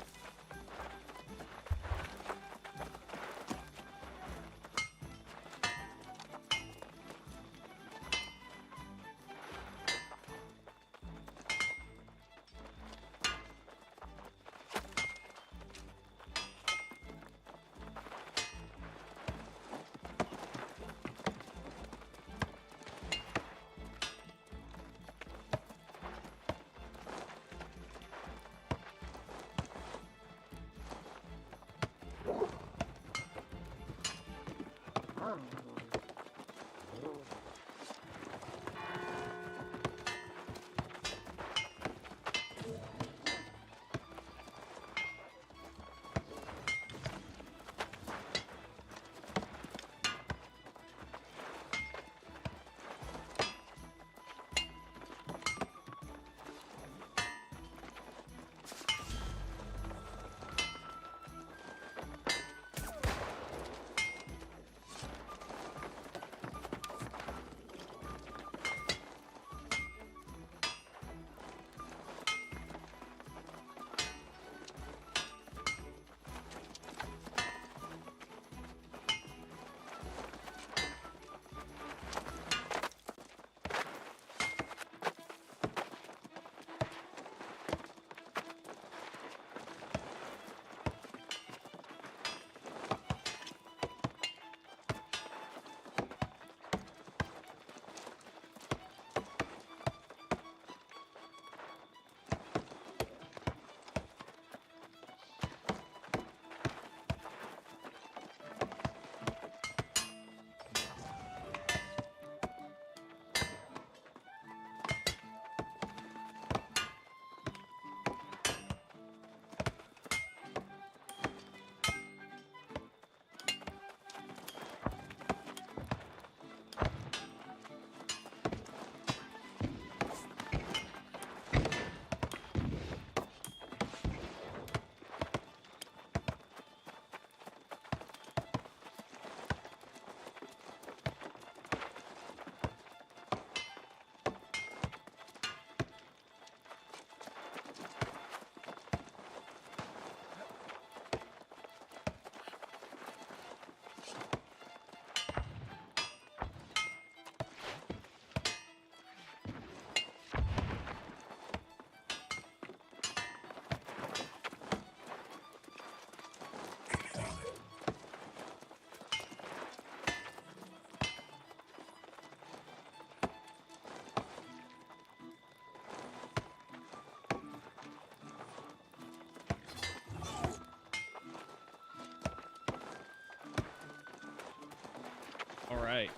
All right.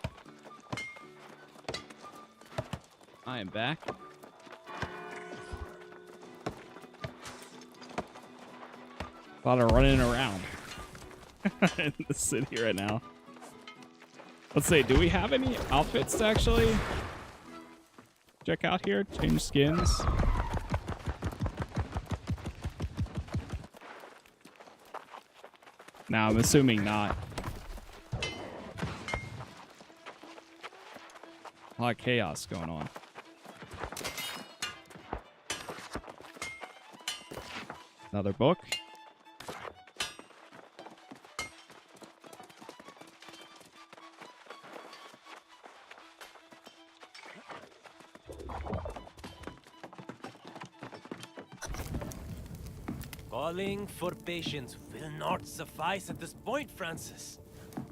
I am back. A lot of running around in the city right now. Let's see, do we have any outfits to actually check out here? Change skins? No, I'm assuming not. A lot of chaos going on. Another book. Calling for patience will not suffice at this point, Francis.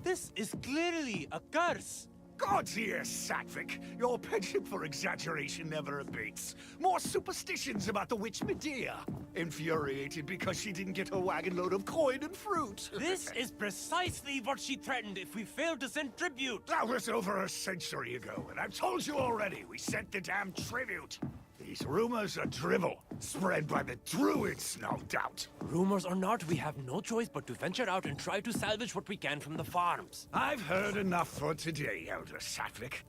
This is clearly a curse. God's ears, Satvik. Your penchant for exaggeration never abates. More superstitions about the witch Medea. Infuriated because she didn't get her wagon load of coin and fruit. This is precisely what she threatened if we failed to send tribute. That was over a century ago, and I've told you already, we sent the damn tribute. These rumors are drivel, spread by the druids, no doubt. Rumors or not, we have no choice but to venture out and try to salvage what we can from the farms. I've heard enough for today, Elder Satvik.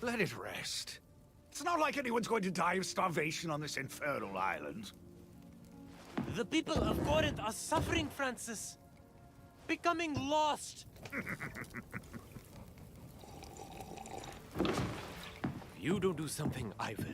Let it rest. It's not like anyone's going to die of starvation on this infernal island. The people of Corinth are suffering, Francis. Becoming lost. If you don't do something, I will.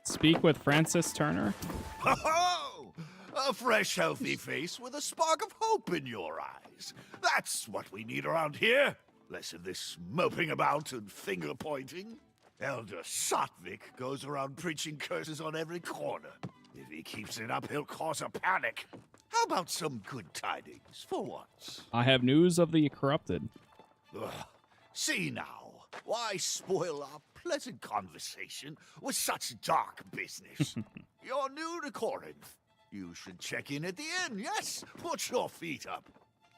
Speak with Francis Turner. Ho-ho! A fresh, healthy face with a spark of hope in your eyes. That's what we need around here. Less of this moping about and finger-pointing. Elder Satvik goes around preaching curses on every corner. If he keeps it up, he'll cause a panic. How about some good tidings, for once? I have news of the corrupted. Ugh. See now, why spoil our pleasant conversation with such dark business? You're new to Corinth. You should check in at the inn, yes? Put your feet up.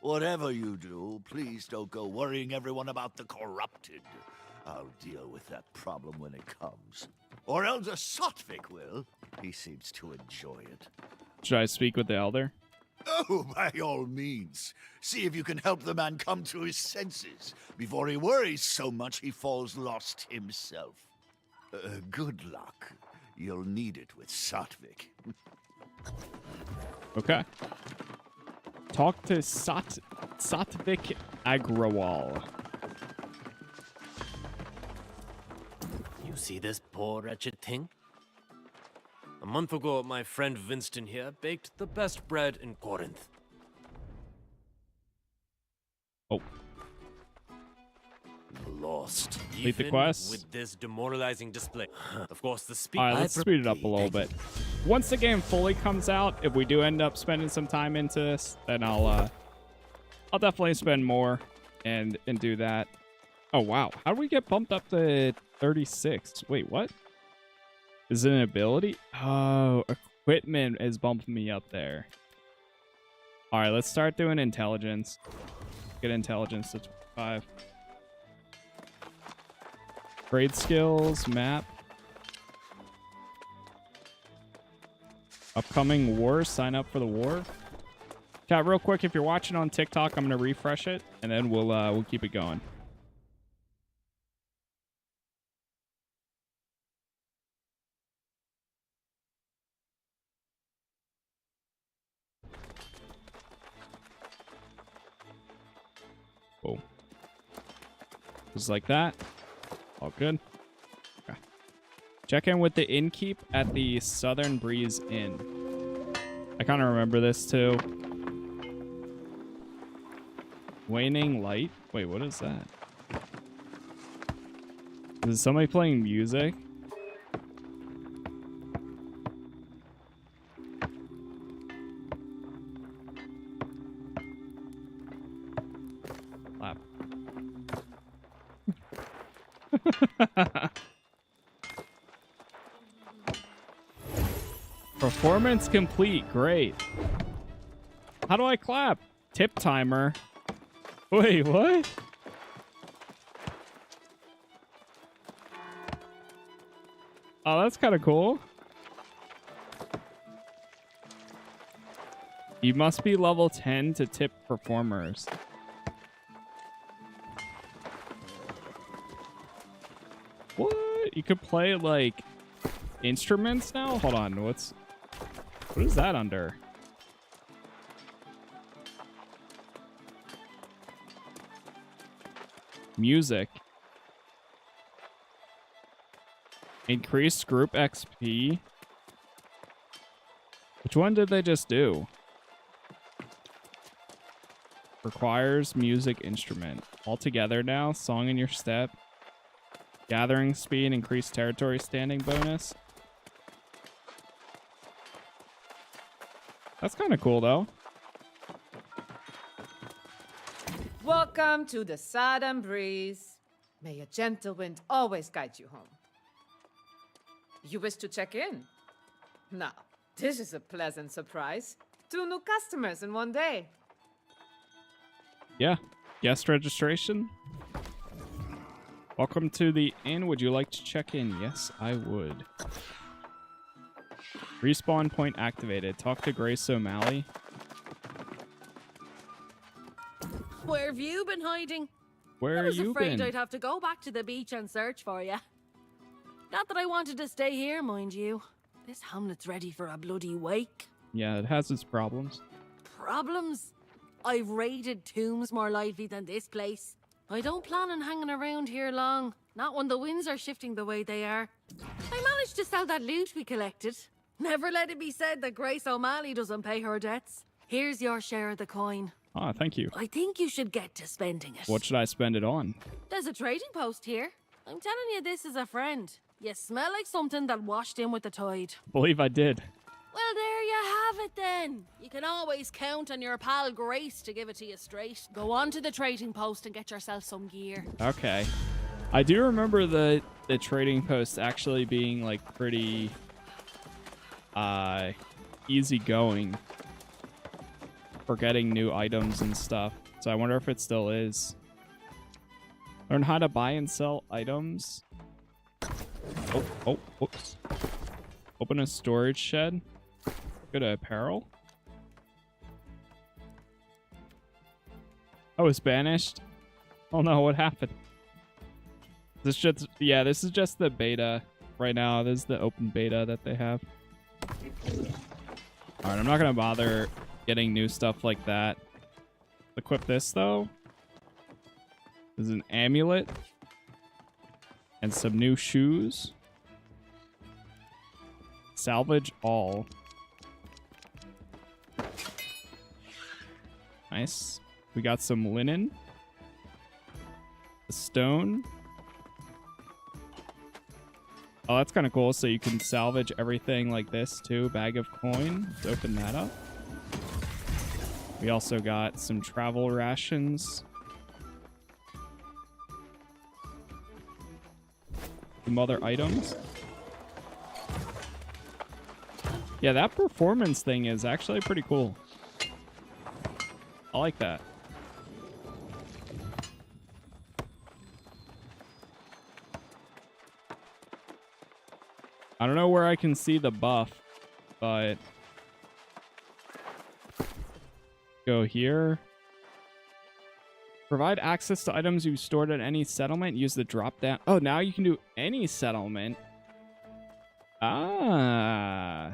Whatever you do, please don't go worrying everyone about the corrupted. I'll deal with that problem when it comes. Or Elder Satvik will. He seems to enjoy it. Should I speak with the elder? Oh, by all means. See if you can help the man come to his senses before he worries so much he falls lost himself. Good luck. You'll need it with Satvik. Okay. Talk to Satvik Agrawal. You see this poor wretched thing? A month ago, my friend Winston here baked the best bread in Corinth. Oh. Lost. Complete the Even quest. with this demoralizing display. Of course, the speed. All right, let's speed it up a little bit. Once the game fully comes out, if we do end up spending some time into this, then I'll definitely spend more and do that. Oh wow, how do we get bumped up to 36? Wait, what? Is it an ability? Oh, equipment is bumping me up there. All right, let's start doing intelligence. Get intelligence to 5. Trade skills, map. Upcoming war, sign up for the war. Chat, real quick, if you're watching on TikTok, I'm gonna refresh it, and then we'll keep it going. Whoa. Just like that. All good. Okay. Check in with the innkeep at the Southern Breeze Inn. I kind of remember this too. Waning light. Wait, what is that? Is somebody playing music? Clap. Performance complete. Great. How do I clap? Tip timer. Wait, what? Oh, that's kind of cool. You must be level 10 to tip performers. What? You could play, like, instruments now? Hold on, what is that under? Music. Increased group XP. Which one did they just do? Requires music instrument. All together now. Song in your step. Gathering speed, increased territory standing bonus. That's kind of cool, though. Welcome to the Southern Breeze. May a gentle wind always guide you home. You wish to check in? Now, this is a pleasant surprise. 2 new customers in one day. Yeah. Guest registration. Welcome to the inn. Would you like to check in? Yes, I would. Respawn point activated. Talk to Grace O'Malley. Where have you been hiding? Where I was have you afraid been? I'd have to go back to the beach and search for you. Not that I wanted to stay here, mind you. This hamlet's ready for a bloody wake. Yeah, it has its problems. Problems? I've raided tombs more lively than this place. I don't plan on hanging around here long. Not when the winds are shifting the way they are. I managed to sell that loot we collected. Never let it be said that Grace O'Malley doesn't pay her debts. Here's your share of the coin. Ah, thank you. I think you should get to spending it. What should I spend it on? There's a trading post here. I'm telling you this as a friend. You smell like something that washed in with the tide. Believe I did. Well, there you have it then. You can always count on your pal Grace to give it to you straight. Go on to the trading post and get yourself some gear. Okay. I do remember the trading post actually being like pretty easy going for getting new items and stuff. So I wonder if it still is. Learn how to buy and sell items. Oh, whoops. Open a storage shed. Go to apparel. Oh, it's banished. Oh no, what happened? This just, yeah, this is just the beta right now. This is the open beta that they have. Alright, I'm not gonna bother getting new stuff like that. Equip this though. There's an amulet. And some new shoes. Salvage all. Nice. We got some linen. A stone. Oh, that's kind of cool. So you can salvage everything like this too. Bag of coin. Let's open that up. We also got some travel rations. Some other items. Yeah, that performance thing is actually pretty cool. I like that. I don't know where I can see the buff, but go here. Provide access to items you stored at any settlement. Use the drop down. Oh, now you can do any settlement. Ah.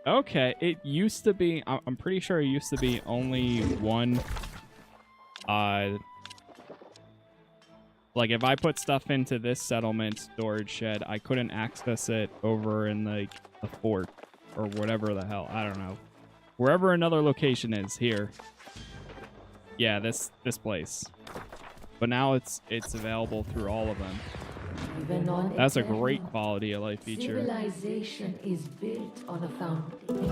Okay. It used to be, I'm pretty sure it used to be only one. Like if I put stuff into this settlement storage shed, I couldn't access it over in like the fort or whatever the hell. I don't know. Wherever another location is here. Yeah, this place. But now it's available through all of them. Even on That's a Aeternum, great quality of life feature. Civilization is built on a foundation.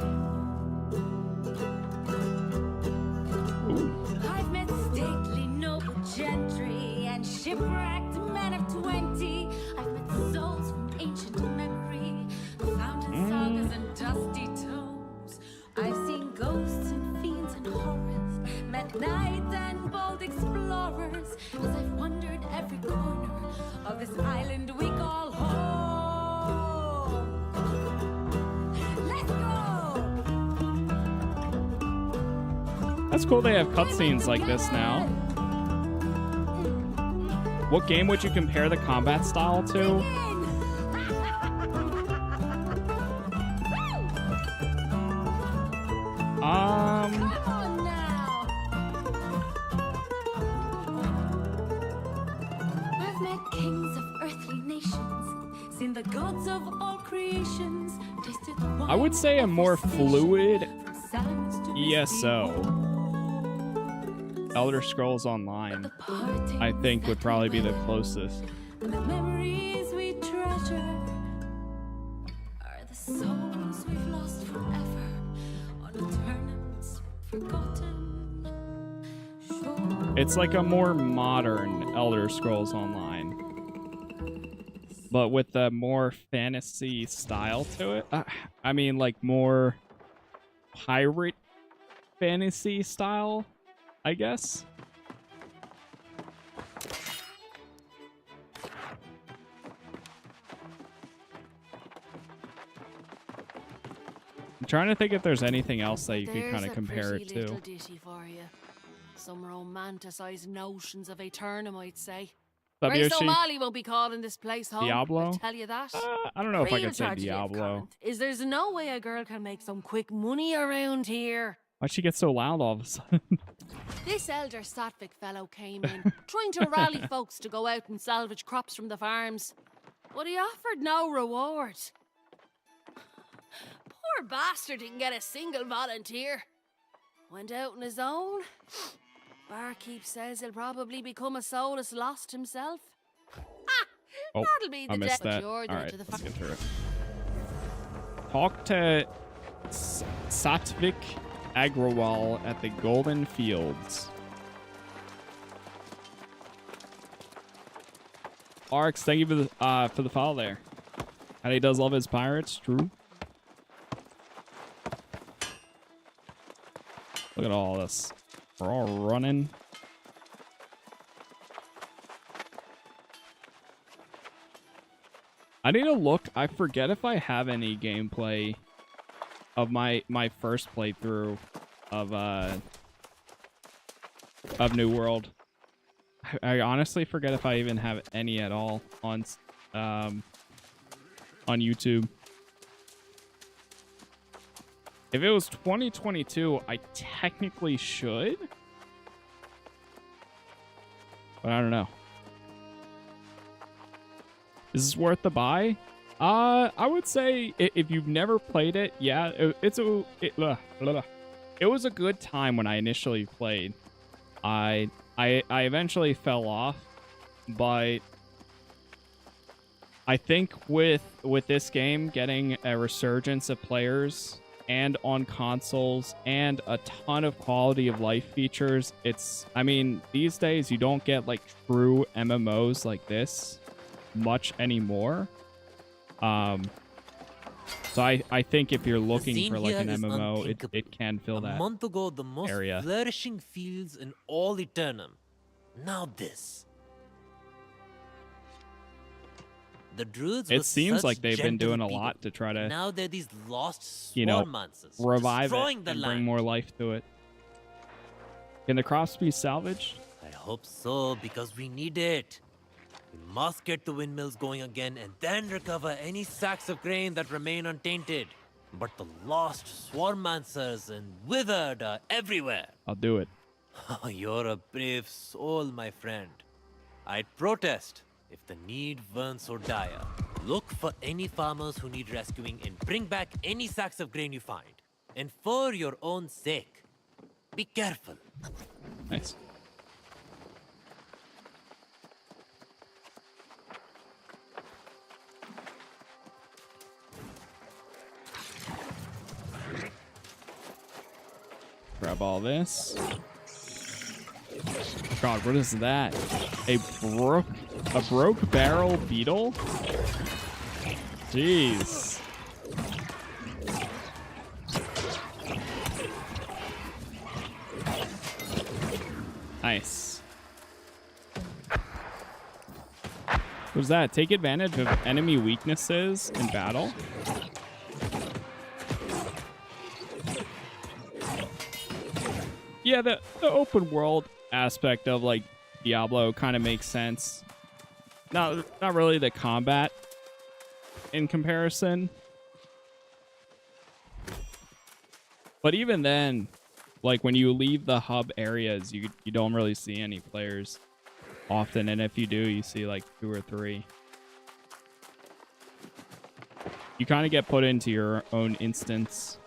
I've met stately noble gentry and shipwrecked men of 20. I've met souls from ancient memory, found in sagas and dusty tomes. I've seen ghosts and fiends and horrors, met knights and bold explorers, as I've wandered every corner of this island we call home. Let's go! That's cool they have cutscenes like this now. What game would you compare the combat style to? Come on now! I've met kings of earthly nations, seen the gods of all creations, tasted the wine I would say a more fluid from sands to ESO. Elder Scrolls Online, I think, would probably be the closest. The memories we treasure are the souls we've lost forever on Aeternum's forgotten shore. It's like a more modern Elder Scrolls Online, but with a more fantasy style to it. I mean, like more pirate fantasy style, I guess. I'm trying to think if there's anything else that you could kind of compare it There's a to. pretty little ditty for you. Some romanticized notions of Aeternum, I'd say. What's up, Grace Yoshi? O'Malley won't be calling this place home. Diablo? I'll tell you that. I don't know if I Real could say tragedy of Diablo. Corinth is there's no way a girl can make some quick money around here. Why'd she get so loud all of a sudden? This elder Sattvic fellow came in, trying to rally folks to go out and salvage crops from the farms. But he offered no reward. Poor bastard didn't get a single volunteer. Went out on his own. Barkeep says he'll probably become a soulless lost himself. Oh, That'll be the I missed death that. you're All there right, to the let's get through it. Talk to Satvik Agrawal at the Golden Fields. Arx, thank you for the follow there. And he does love his pirates, true. Look at all this. We're all running. I need to look. I forget if I have any gameplay of my first playthrough of New World. I honestly forget if I even have any at all on YouTube. If it was 2022, I technically should. But I don't know. Is this worth the buy? I would say if you've never played it, yeah, it was a good time when I initially played. I eventually fell off, but I think with this game getting a resurgence of players and on consoles and a ton of quality of life features, I mean, these days you don't get like true MMOs like this much anymore. So I think if you're looking for like an MMO, it can fill that A month ago, the most area. flourishing fields in all Aeternum. Now this. The druids It were seems such like they've been gentle doing a people. lot to try to, Now they're these lost you know, swarmancers, revive it destroying and the bring land. more life to it. Can the crops be salvaged? I hope so, because we need it. We must get the windmills going again and then recover any sacks of grain that remain untainted. But the lost swarmancers and withered are everywhere. I'll do it. You're a brave soul, my friend. I'd protest if the need weren't so dire. Look for any farmers who need rescuing and bring back any sacks of grain you find. And for your own sake, be careful. Nice. Grab all this. God, what is that? A broke barrel beetle? Jeez. Nice. What's that? Take advantage of enemy weaknesses in battle? Yeah, the open world aspect of like Diablo kind of makes sense. Not really the combat in comparison. But even then, like when you leave the hub areas, you don't really see any players often, and if you do, you see like 2 or 3. You kind of get put into your own instance.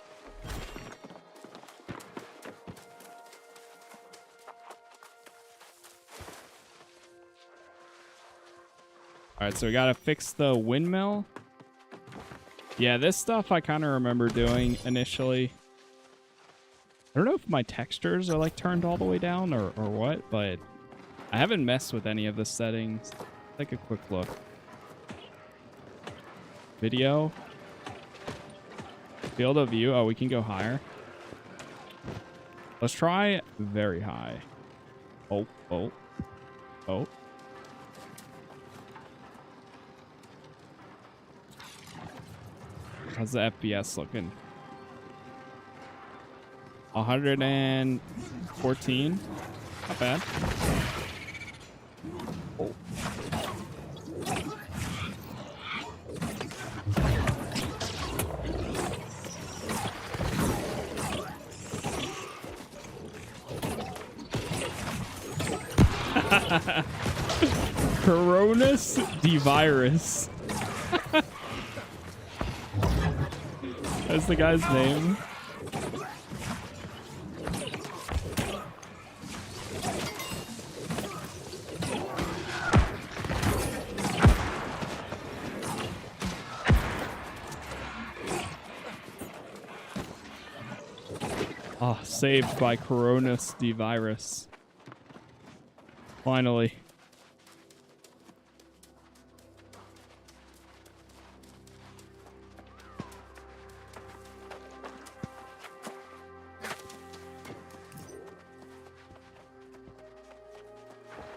Alright, so we gotta fix the windmill. Yeah, this stuff I kind of remember doing initially. I don't know if my textures are like turned all the way down or what, but I haven't messed with any of the settings. Take a quick look. Video. Field of view. Oh, we can go higher. Let's try very high. Oh, oh, oh. How's the FPS looking? 114. Not bad. Oh. Coronis D-Virus. That's the guy's name. Oh, saved by Coronis D-Virus. Finally.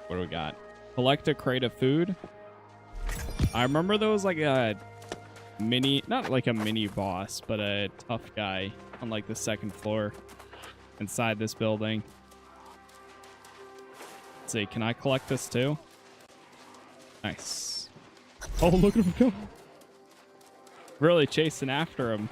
What do we got? Collect a crate of food. I remember there was like a mini, not like a mini boss, but a tough guy on like the second floor inside this building. Let's see, can I collect this too? Nice. Oh, look at him go. Really chasing after him.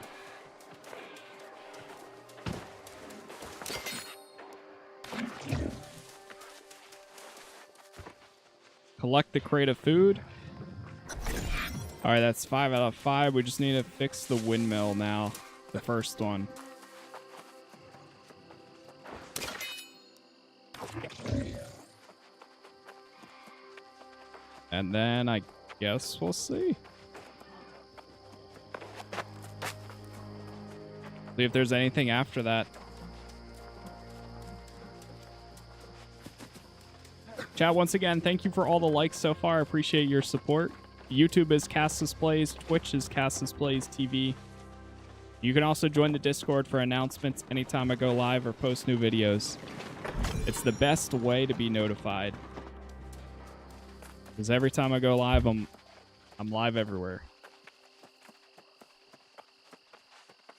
Collect the crate of food. All right, that's 5 out of 5. We just need to fix the windmill now. The first one. And then I guess we'll see. See if there's anything after that. Chat, once again, thank you for all the likes so far. I appreciate your support. YouTube is Casas Plays. Twitch is Casas Plays TV. You can also join the Discord for announcements anytime I go live or post new videos. It's the best way to be notified. Because every time I go live, I'm live everywhere.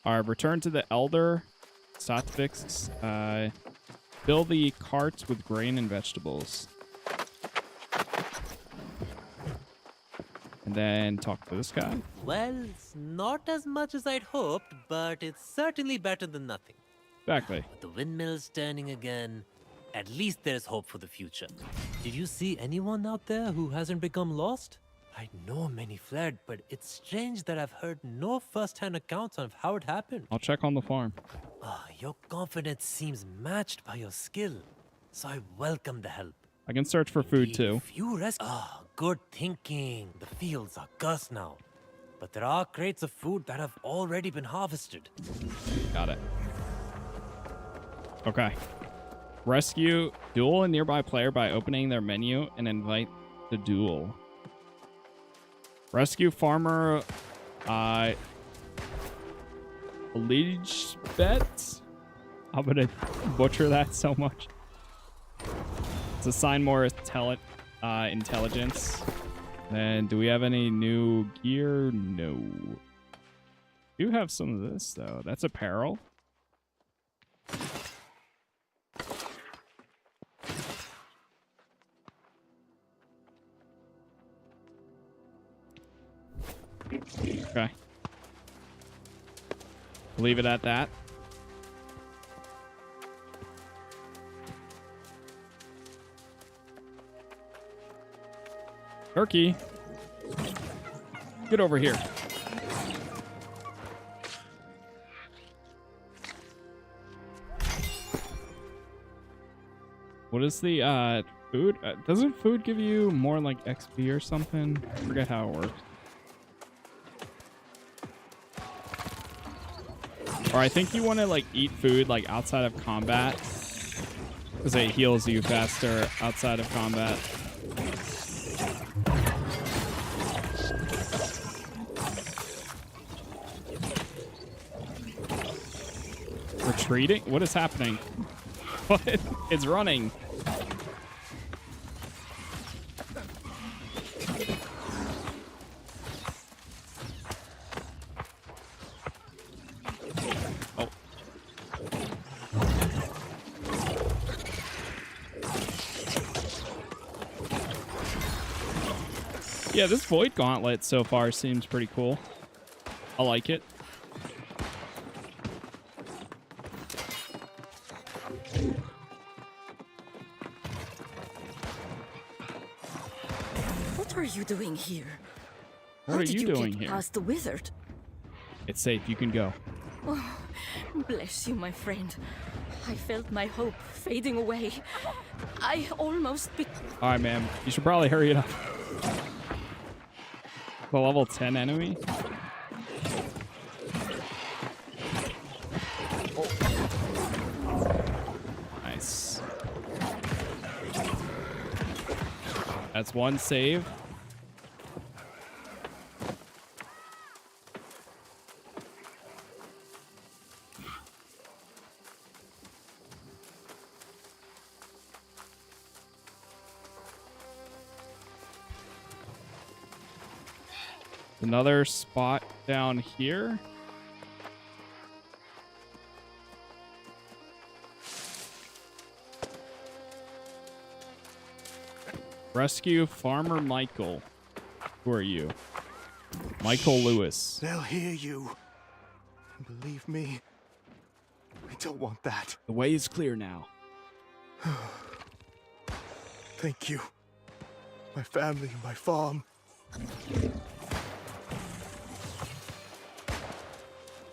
Alright, return to the Elder. Stop fix. Fill the carts with grain and vegetables. And then talk to this guy. Well, it's not as much as I'd hoped, but it's certainly better than nothing. Exactly. With the windmill's turning again, at least there's hope for the future. Did you see anyone out there who hasn't become lost? I know many fled, but it's strange that I've heard no first-hand accounts of how it happened. I'll check on the farm. Your confidence seems matched by your skill, so I welcome the help. I can search for food too. Good thinking. The fields are cursed now, but there are crates of food that have already been harvested. Got it. Okay. Rescue. Duel a nearby player by opening their menu and invite the duel. Rescue farmer. Liege bet. I'm gonna butcher that so much. Let's assign more intelligence. Then, do we have any new gear? No. We do have some of this though. That's apparel. Okay. Leave it at that. Turkey. Get over here. What is the food? Doesn't food give you more like XP or something? I forget how it works. Or I think you want to like eat food like outside of combat, because it heals you faster outside of combat. Retreating? What is happening? What? It's running. Oh. Yeah, this Void Gauntlet so far seems pretty cool. I like it. What are you doing here? What are you doing here? Past the wizard? It's safe. You can go. Oh, bless you, my friend. I felt my hope fading away. I almost All right, man. You should probably hurry it up. The level 10 enemy? Nice. That's one save. Another spot down here. Rescue Farmer Michael. Who are you? Michael Lewis. They'll hear you. Believe me, I don't want that. The way is clear now. Thank you. My family, my farm.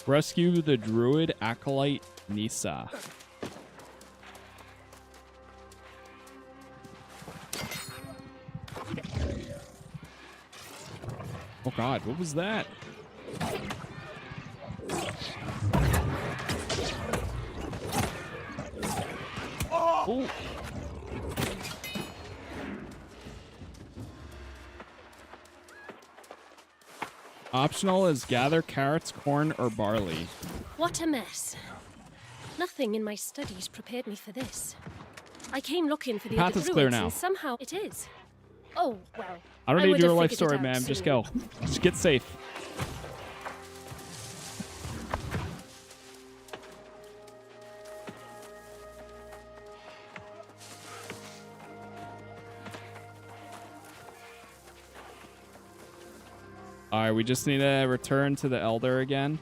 Rescue the druid acolyte Nisa. Oh god, what was that? Oh. Optional is gather carrots, corn, or barley. What a mess. Nothing in my studies prepared me for this. I came looking for the Path other is druids, clear now. and somehow it is. Oh, well. I don't need would your have life figured it story, out man. Just soon. go. Just get safe. Alright, we just need to return to the Elder again.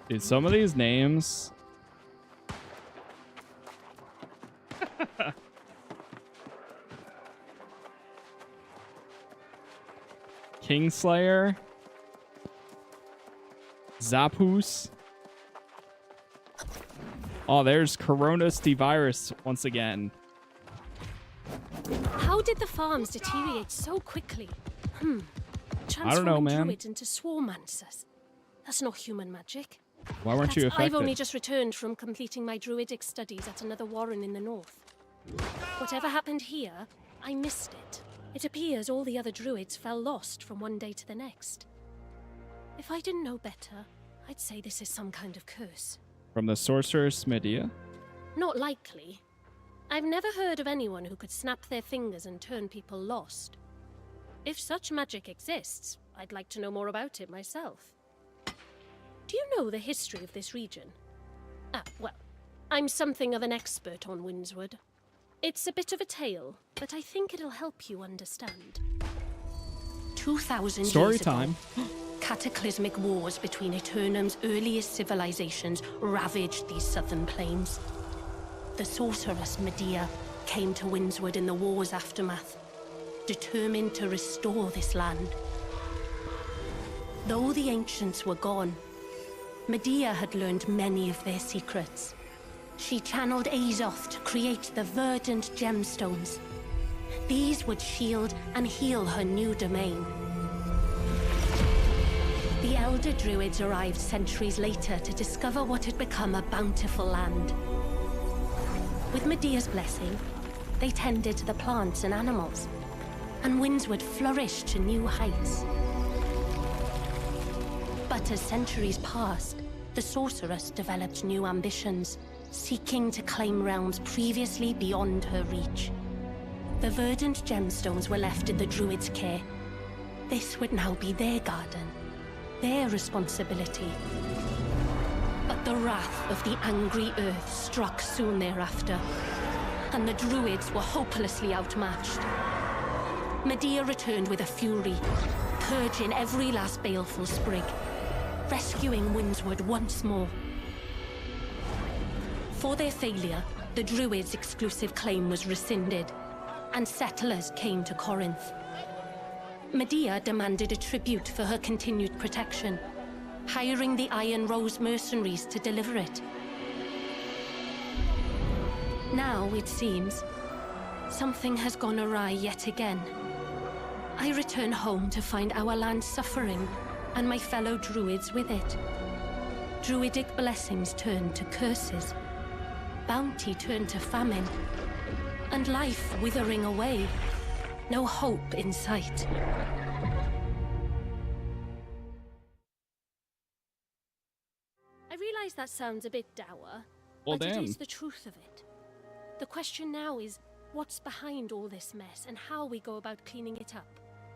Dude, some of these names... Kingslayer. Zapus. Oh, there's Coronas the virus once again. How did the farms deteriorate so quickly? I don't know, man. Druids into swarmancers. That's not human magic. Why weren't you affected? I've only just returned from completing my druidic studies at another warren in the north. Whatever happened here, I missed it. It appears all the other druids fell lost from one day to the next. If I didn't know better, I'd say this is some kind of curse. From the sorceress Medea? Not likely. I've never heard of anyone who could snap their fingers and turn people lost. If such magic exists, I'd like to know more about it myself. Do you know the history of this region? Well, I'm something of an expert on Windward. It's a bit of a tale, but I think it'll help you understand. 2,000 Story years ago, time. cataclysmic wars between Aeternum's earliest civilizations ravaged these southern plains. The sorceress Medea came to Windward in the war's aftermath, determined to restore this land. Though the ancients were gone, Medea had learned many of their secrets. she channeled Azoth to create the verdant gemstones. These would shield and heal her new domain. The Elder Druids arrived centuries later to discover what had become a bountiful land. With Medea's blessing, they tended to the plants and animals, and Windward flourished to new heights. But as centuries passed, the sorceress developed new ambitions, seeking to claim realms previously beyond her reach. The verdant gemstones were left in the Druids' care. This would now be their garden, their responsibility. But the wrath of the angry earth struck soon thereafter, and the Druids were hopelessly outmatched. Medea returned with a fury, purging every last baleful sprig, rescuing Windward once more. For their failure, the Druids' exclusive claim was rescinded, and settlers came to Corinth. Medea demanded a tribute for her continued protection, hiring the Iron Rose mercenaries to deliver it. Now, it seems, something has gone awry yet again. I return home to find our land suffering, and my fellow Druids with it. Druidic blessings turned to curses, bounty turned to famine, and life withering away. No hope in sight. I realize that sounds a bit dour, Well, but damn. it is the truth of it. The question now is, what's behind all this mess and how we go about cleaning it up?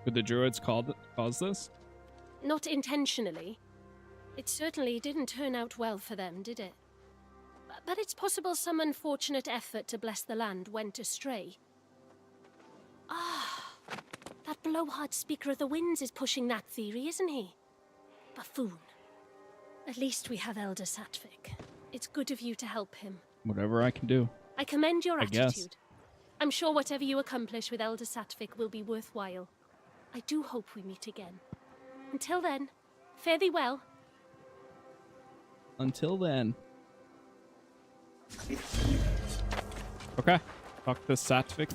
Could the Druids cause this? Not intentionally. It certainly didn't turn out well for them, did it? But it's possible some unfortunate effort to bless the land went astray. Ah, that blowhard Speaker of the Winds is pushing that theory, isn't he? Buffoon. At least we have Elder Satvik. It's good of you to help him. Whatever I can do. I commend your I guess. attitude. I'm sure whatever you accomplish with Elder Satvik will be worthwhile. I do hope we meet again. Until then, fare thee well. Until then. Okay. Fuck the Satvik.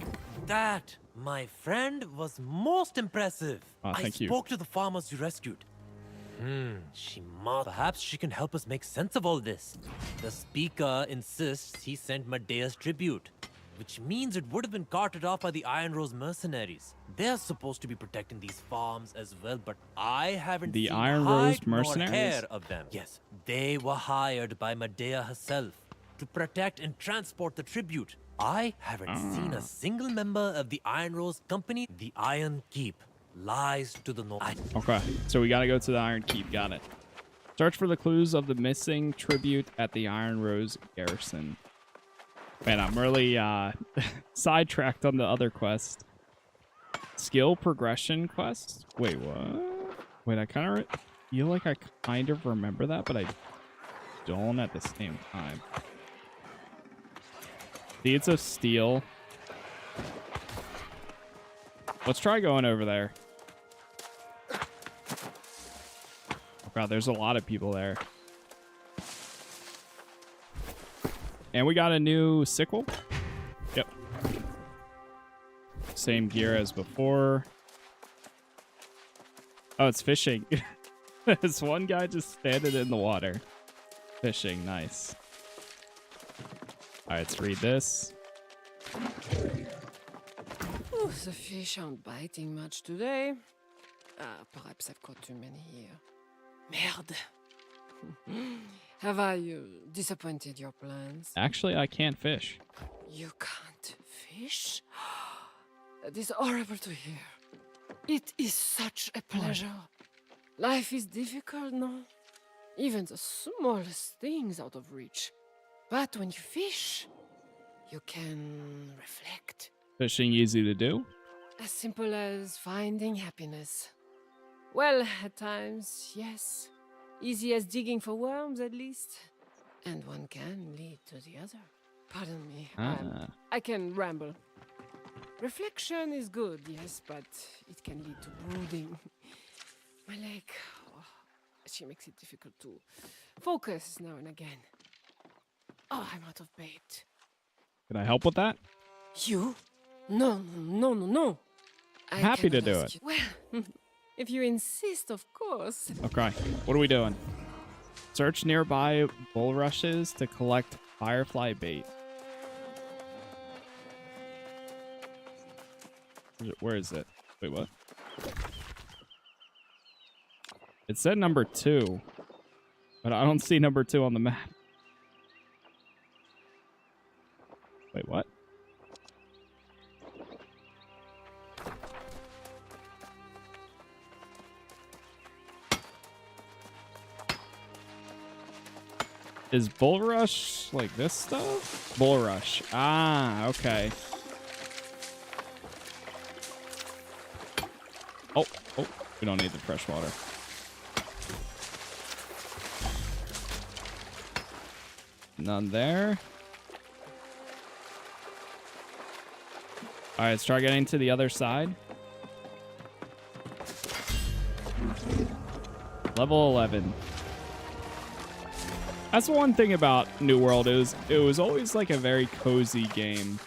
That, my friend, was most impressive. Thank I you. spoke to the farmers you rescued. Perhaps she can help us make sense of all this. The speaker insists he sent Medea's tribute, which means it would have been carted off by the Iron Rose mercenaries. They're supposed to be protecting these farms as well, but I haven't The seen Iron hide Rose nor mercenaries? hair of them. Yes, they were hired by Medea herself to protect and transport the tribute. I haven't seen a single member of the Iron Rose company. The Iron Keep lies to the north. Okay, so we gotta go to the Iron Keep. Got it. Search for the clues of the missing tribute at the Iron Rose garrison. Man, I'm really sidetracked on the other quest. Skill progression quest? Wait, what? Wait, I kind of feel like I kind of remember that, but I don't at the same time. Deeds of Steel. Let's try going over there. Oh god, there's a lot of people there. And we got a new sickle. Yep. Same gear as before. Oh, it's fishing. This one guy just standing in the water. Fishing, nice. Alright, let's read this. Oh, the fish aren't biting much today. Perhaps I've caught too many here. Merde. Have I disappointed your plans? Actually, I can't fish. You can't fish? That is horrible to hear. It is such a pleasure. Life is difficult, no? Even the smallest things out of reach. But when you fish, you can reflect. Fishing easy to do? As simple as finding happiness. Well, at times, yes. Easy as digging for worms, at least. And one can lead to the other. Pardon me. I can ramble. Reflection is good, yes, but it can lead to brooding. My leg, she makes it difficult to focus now and again. Oh, I'm out of bait. Can I help with that? You? No, no, no, no. I Happy to cannot do ask it. you- Well, if you insist, of course. Okay. What are we doing? Search nearby bulrushes to collect firefly bait. Where is it? Wait, what? It said number 2, but I don't see number 2 on the map. Wait, what? Is bulrush like this stuff? Bulrush. Ah, okay. Oh, we don't need the fresh water. None there. All right, let's try getting to the other side. Level 11. That's the one thing about New World. It was always like a very cozy game.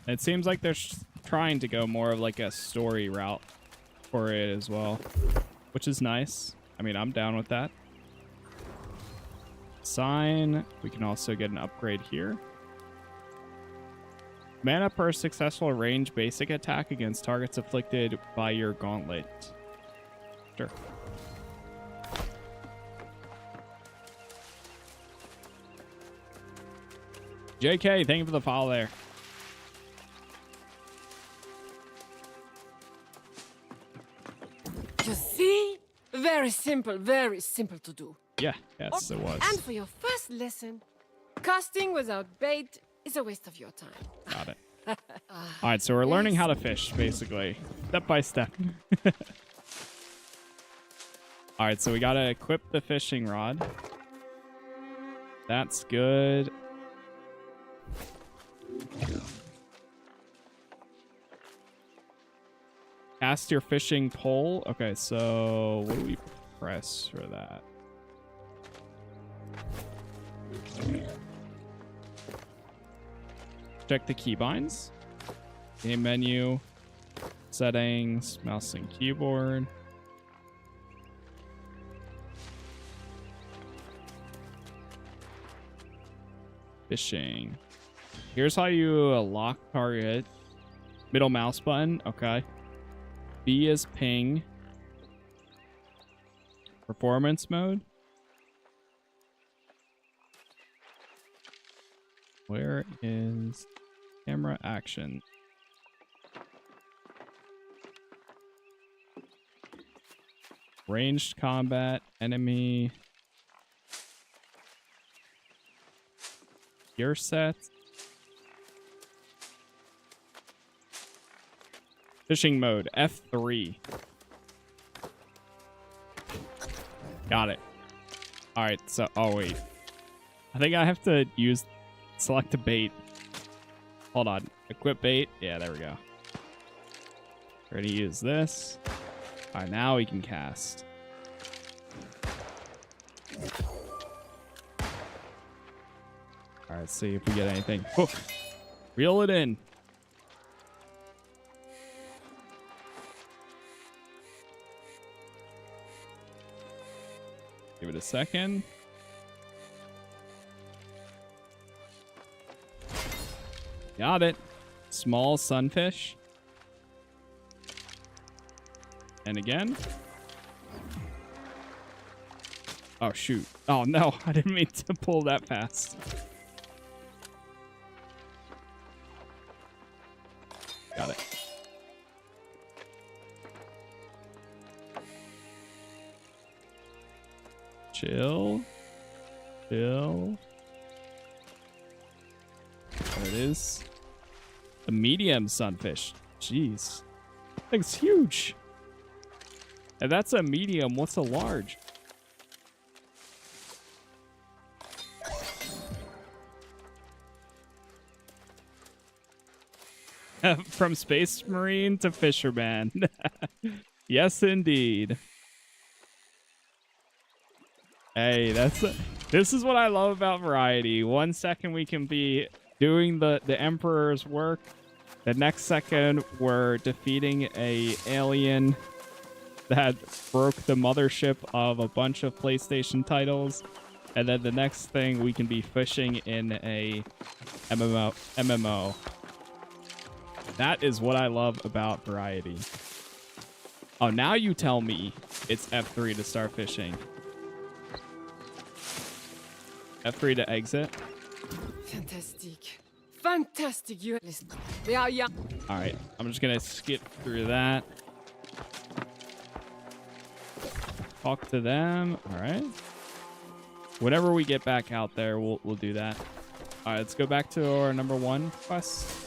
It seems like they're trying to go more of like a story route for it as well, which is nice. I mean, I'm down with that. Sign. We can also get an upgrade here. Mana per successful range basic attack against targets afflicted by your gauntlet. Sure. JK, thank you for the follow there. You see? Very simple to do. Yeah, yes, it was. And for your first lesson, casting without bait is a waste of your time. Got it. All right, so we're learning how to fish, basically, step by step. All right, so we got to equip the fishing rod. That's good. Cast your fishing pole. Okay, so what do we press for that? Check the keybinds. Game menu. Settings. Mouse and keyboard. Fishing. Here's how you lock target. Middle mouse button. Okay. B is ping. Performance mode. Where is camera action? Ranged combat, enemy. Gear set. Fishing mode, F3. Got it. All right, so, oh wait. I think I have to select a bait. Hold on, equip bait. Yeah, there we go. We're gonna use this. All right, now we can cast. All right, let's see if we get anything. Oh, reel it in. Give it a second. Got it. Small sunfish. And again. Oh, shoot. Oh, no. I didn't mean to pull that fast. Got it. Chill. Chill. There it is. A medium sunfish. Jeez. That thing's huge. And that's a medium. What's a large? From space marine to fisherman. Yes, indeed. Hey, this is what I love about variety. 1 second we can be doing the Emperor's work. The next second we're defeating a alien that broke the mothership of a bunch of PlayStation titles. And then the next thing we can be fishing in a MMO. That is what I love about variety. Oh, now you tell me it's F3 to start fishing. F3 to exit. Fantastic. Fantastic. You listen. They are young. All right, I'm just gonna skip through that. Talk to them. All right. Whenever we get back out there, we'll do that. All right, let's go back to our number 1 quest.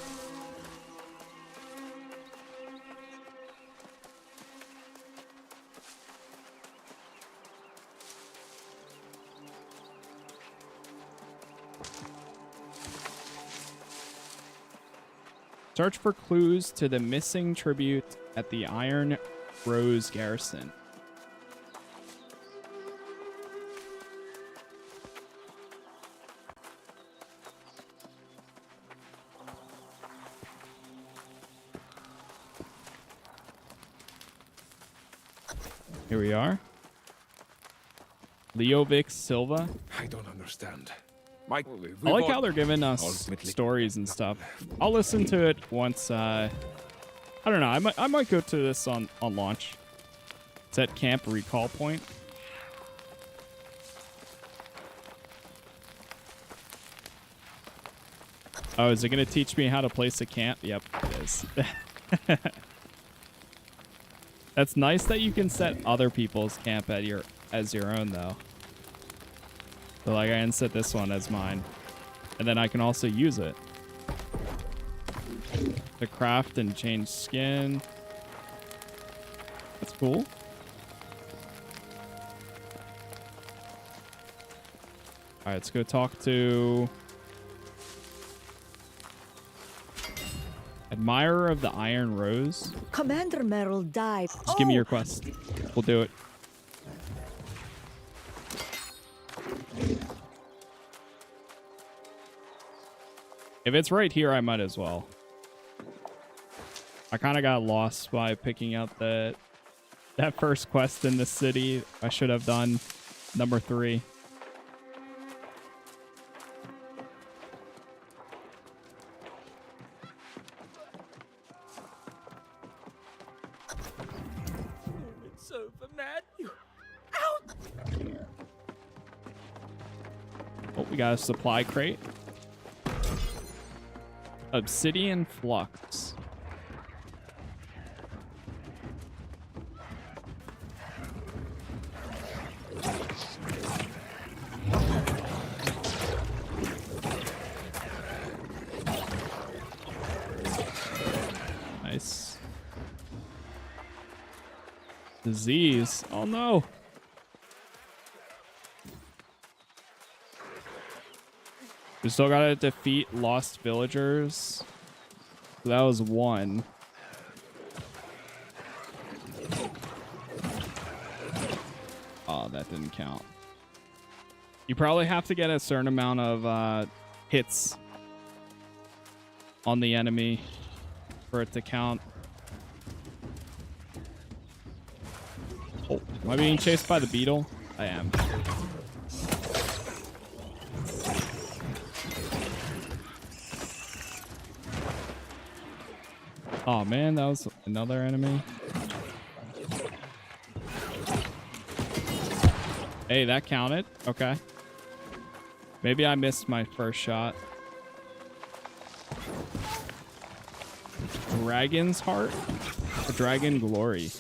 Search for clues to the missing tribute at the Iron Rose Garrison. Here we are. Leovic Silva. I don't understand. I like how they're giving us stories and stuff. I'll listen to it once. I don't know. I might go to this on launch. It's at Camp Recall Point. Oh, is it going to teach me how to place a camp? Yep, it is. That's nice that you can set other people's camp at as your own, though. So, like, I can set this one as mine. And then I can also use it to craft and change skin. That's cool. All right, let's go talk to Admirer of the Iron Rose. Commander Merrill died. Just give me your quest. We'll do it. If it's right here, I might as well. I kind of got lost by picking out that first quest in the city. I should have done number 3. It's over, Matthew. Oh, we got a supply crate. Obsidian Flux. Nice. Disease. Oh no. We still gotta defeat lost villagers. So that was 1. Oh, that didn't count. You probably have to get a certain amount of hits on the enemy for it to count. Oh, am I being chased by the beetle? I am. Oh man, that was another enemy. Hey, that counted. Okay. Maybe I missed my first shot. Dragon's Heart? Or Dragon Glory?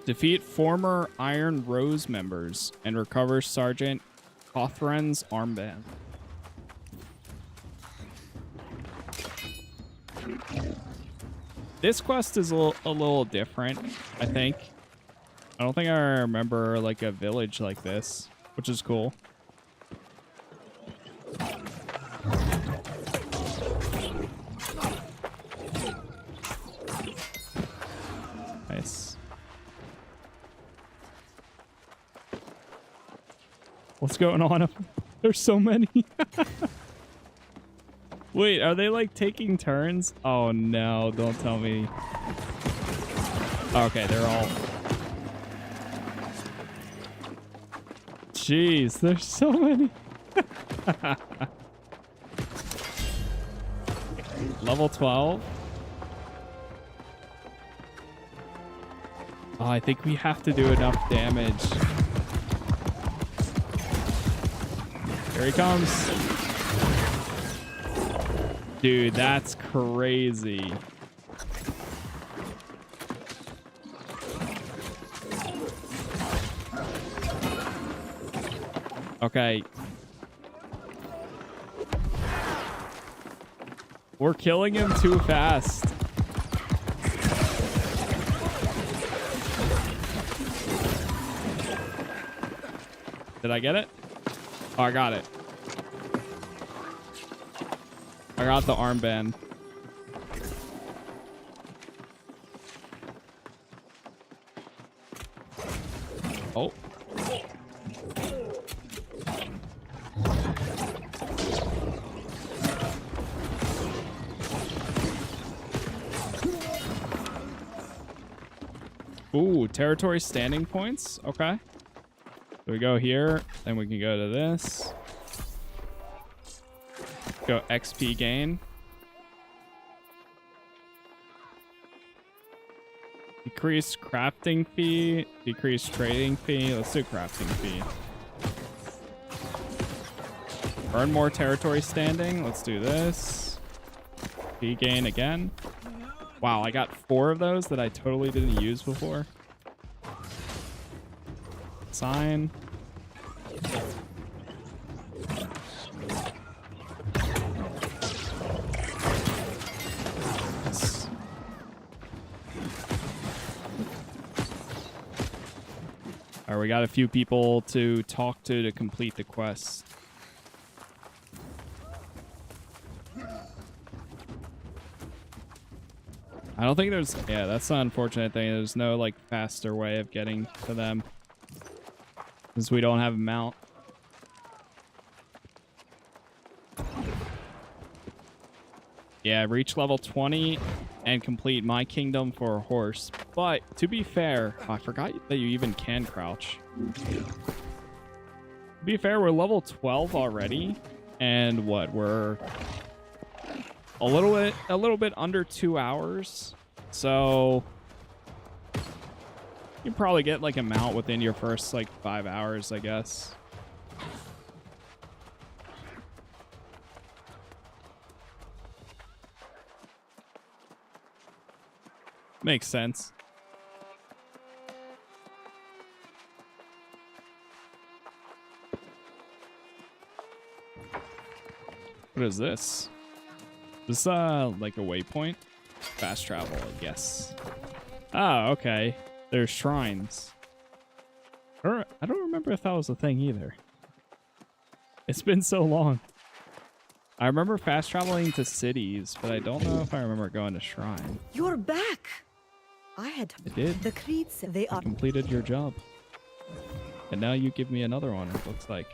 Defeat former Iron Rose members and recover Sergeant Cothran's armband. This quest is a little different, I think. I don't think I remember like a village like this, which is cool. Nice. What's going on? There's so many. Wait, are they like taking turns? Oh no, don't tell me. Okay, they're all... Jeez, there's so many. Level 12. Oh, I think we have to do enough damage. Here he comes. Dude, that's crazy. Okay. We're killing him too fast. Did I get it? Oh, I got it. I got the armband. Oh. Ooh, territory standing points. Okay. So we go here, then we can go to this. Go XP gain. Decrease crafting fee. Decrease trading fee. Let's do crafting fee. Earn more territory standing. Let's do this. Fee gain again. Wow, I got 4 of those that I totally didn't use before. Sign. All right, we got a few people to talk to complete the quest. I don't think there's... Yeah, that's the unfortunate thing. There's no, like, faster way of getting to them. Since we don't have a mount. Yeah, reach level 20 and complete my kingdom for a horse. But, to be fair... Oh, I forgot that you even can crouch. To be fair, we're level 12 already. And what? We're... a little bit under 2 hours. So you can probably get like a mount within your first like 5 hours, I guess. Makes sense. What is this? Is this like a waypoint? Fast travel, I guess. Oh, okay. There's shrines. I don't remember if that was a thing either. It's been so long. I remember fast traveling to cities, but I don't know if I remember going to shrine. You're back. I did. The creeds, they I are completed your job. And now you give me another one, it looks like.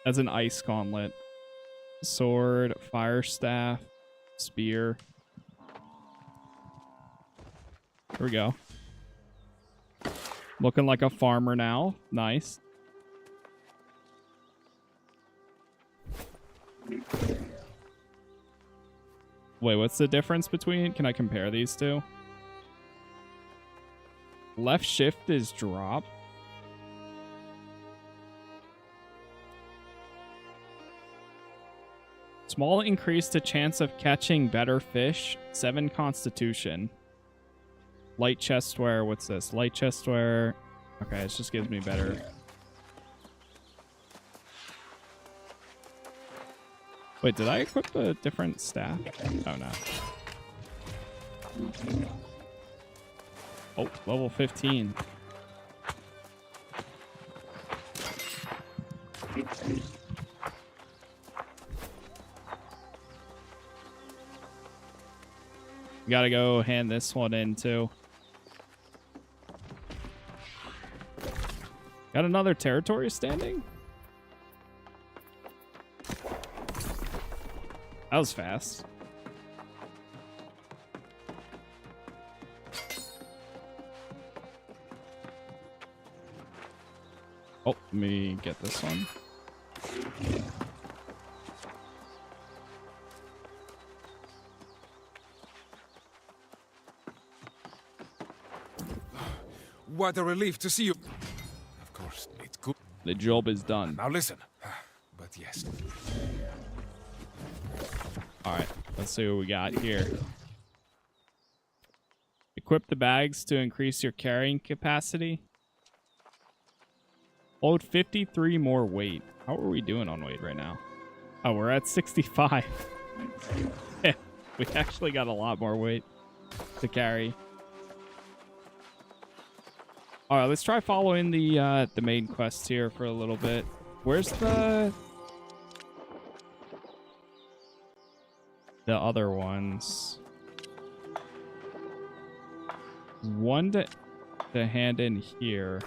That's an ice gauntlet. Sword, fire staff, spear. Here we go. Looking like a farmer now. Nice. Wait, what's the difference between... Can I compare these two? Left shift is drop. Small increase to chance of catching better fish. 7 constitution. Light chestware. What's this? Light chestware. Okay, it just gives me better. Wait, did I equip a different staff? Oh, no. Oh, level 15. Gotta go hand this one in too. Got another territory standing? That was fast. Oh, let me get this one. What a relief to see you. Of course, it's good. The job is done. Now listen. But yes. Alright, let's see what we got here. Equip the bags to increase your carrying capacity. Hold 53 more weight. How are we doing on weight right now? Oh, we're at 65. Yeah, we actually got a lot more weight to carry. All right, let's try following the main quest here for a little bit. Where's the other ones? One to hand in here.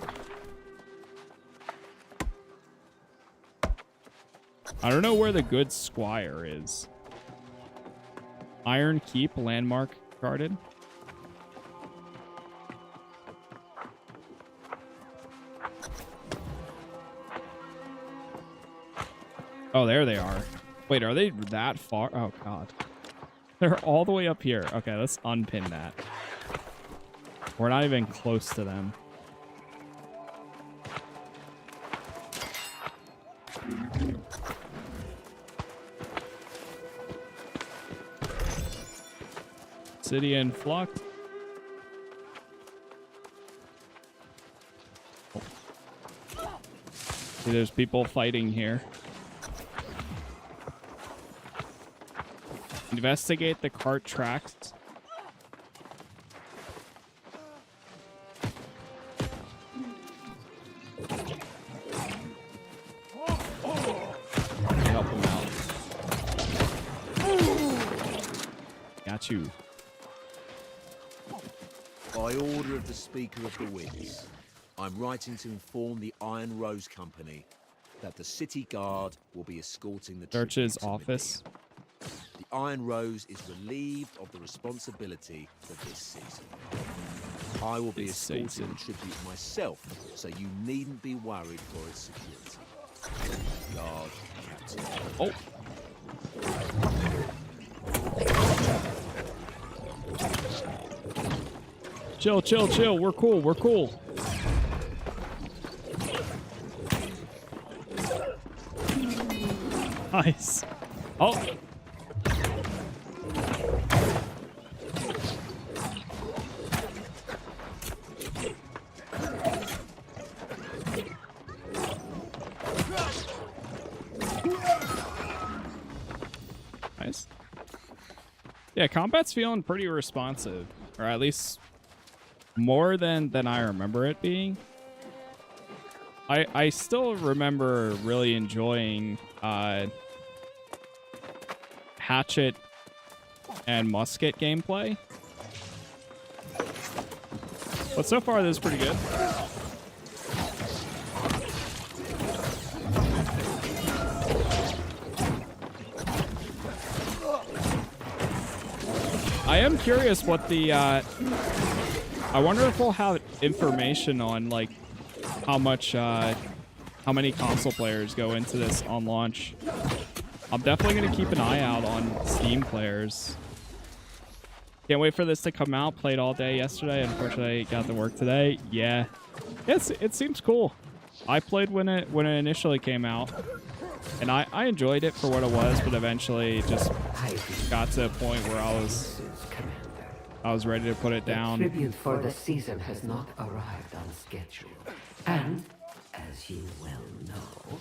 I don't know where the good squire is. Iron Keep landmark guarded. Oh, there they are. Wait, are they that far? Oh, God. They're all the way up here. Okay, let's unpin that. We're not even close to them. City in flux. Oh. See, there's people fighting here. Investigate the cart tracks. Help him out. Got you. By order of the Speaker of the Winds, I'm writing to inform the Iron Rose Company that the City Guard will be escorting the Church's office. The Iron Rose is relieved of the responsibility for this season. I will be escorting the tribute myself, so you needn't be worried for its security. Guard, Captain. Oh. Chill, chill, chill. We're cool. We're cool. Nice. Oh. Nice. Yeah, combat's feeling pretty responsive, or at least more than I remember it being. I still remember really enjoying hatchet and musket gameplay, but so far this is pretty good. I am curious what the I wonder if we'll have information on like how many console players go into this on launch. I'm definitely gonna keep an eye out on Steam players. Can't wait for this to come out. Played all day yesterday. Unfortunately, got to work today. Yeah, it seems cool. I played when it initially came out, and I enjoyed it for what it was, but eventually just got to a point where I was ready to put it down. The tribute for the season has not arrived on schedule. And, as you well know,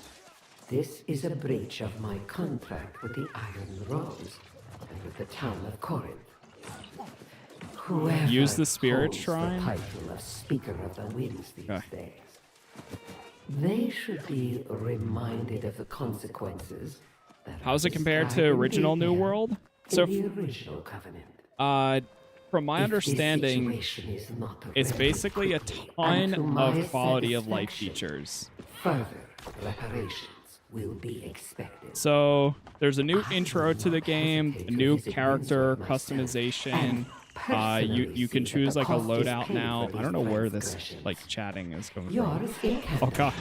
this is a breach of my contract with the Iron Rose and with the town of Corinth. use the spirit holds shrine. The title of Speaker of the Winds these Okay. days. They should be reminded of the consequences. That How's it compared to described in original New detail World? in So, the original Covenant. from my If this understanding, situation is not it's addressed basically a quickly ton and to my of quality of life satisfaction, features. Further reparations will be expected. So there's a new intro to the game, a new character customization. You can choose like a loadout now. I don't know where this like chatting is going. Yours in Oh god.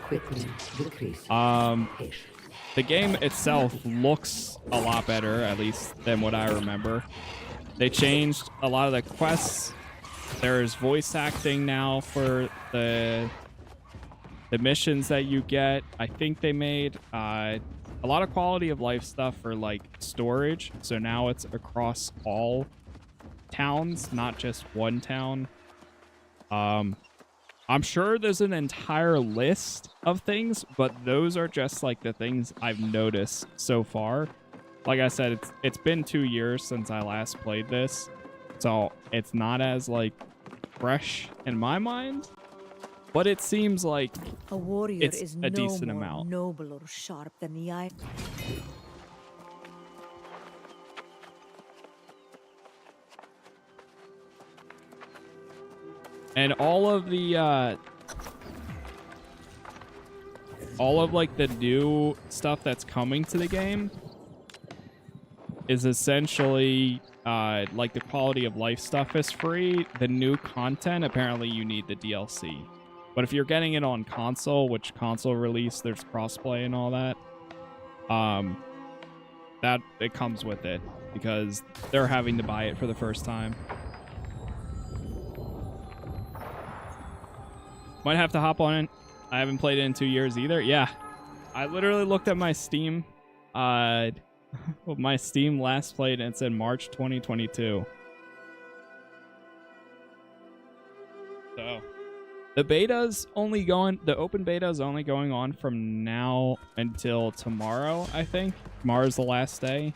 Quickly decrease. The game itself looks a lot better, at least than what I remember. They changed a lot of the quests. There's voice acting now for the missions that you get. I think they made a lot of quality of life stuff for like storage. So now it's across all towns, not just one town. I'm sure there's an entire list of things, but those are just like the things I've noticed so far. Like I said, it's been 2 years since I last played this, so it's not as like fresh in my mind, but it seems like A warrior it's is a no decent more amount. noble or sharp than the eye. And all of like the new stuff that's coming to the game is essentially like the quality of life stuff is free. The new content, apparently you need the DLC. But if you're getting it on console, which console release, there's crossplay and all that, that it comes with it because they're having to buy it for the first time. Might have to hop on it. I haven't played it in 2 years either. Yeah, I literally looked at my Steam. My Steam last played and it said March 2022. So the beta's only going. The open beta is only going on from now until tomorrow. I think tomorrow's the last day,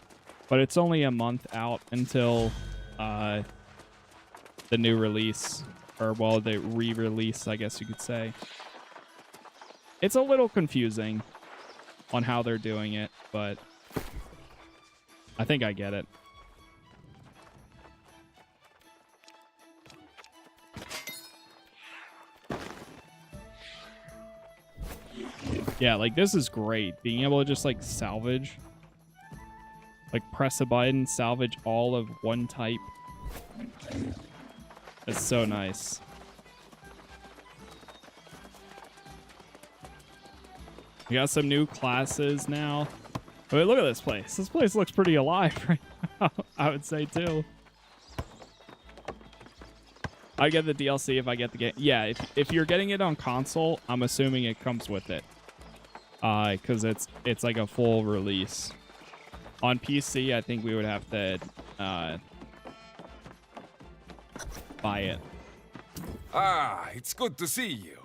but it's only a month out until the new release. Or, well, the re-release, I guess you could say. It's a little confusing on how they're doing it, but I think I get it. Yeah, like, this is great. Being able to just, like, salvage. Like, press a button, salvage all of one type. It's so nice. We got some new classes now. Wait, look at this place. This place looks pretty alive right now, I would say, too. I get the DLC if I get the game. Yeah, if you're getting it on console, I'm assuming it comes with it. Because it's like a full release. On PC, I think we would have to buy it. Ah, it's good to see you.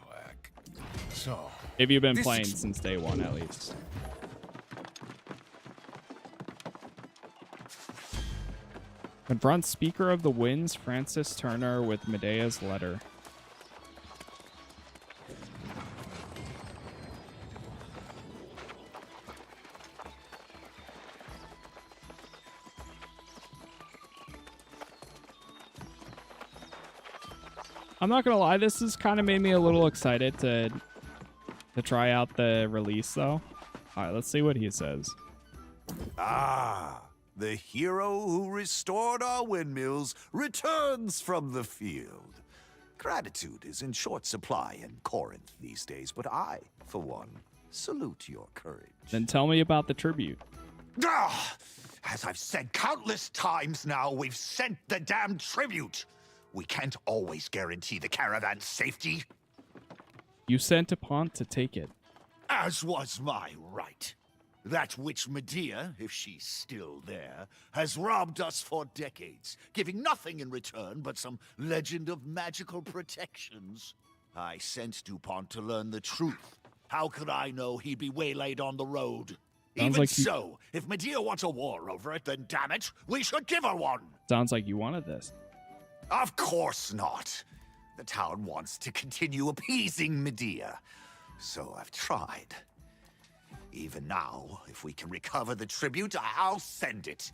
So, If you've been this playing is- since day one, at least. Confront Speaker of the Winds, Francis Turner, with Medea's letter. I'm not gonna lie, this has kind of made me a little excited to try out the release, though. All right, let's see what he says. Ah, the hero who restored our windmills returns from the field. Gratitude is in short supply in Corinth these days, but I, for one, salute your courage. Then tell me about the tribute. Ah, as I've said countless times now, we've sent the damn tribute. We can't always guarantee the caravan's safety. You sent a Pont to take it. As was my right. That witch Medea, if she's still there, has robbed us for decades, giving nothing in return but some legend of magical protections. I sent Dupont to learn the truth. How could I know he'd be waylaid on the road? Even like you, so, if Medea wants a war over it, then damn it, we should give her one. sounds like you wanted this. Of course not. The town wants to continue appeasing Medea, so I've tried. Even now, if we can recover the tribute, I'll send it.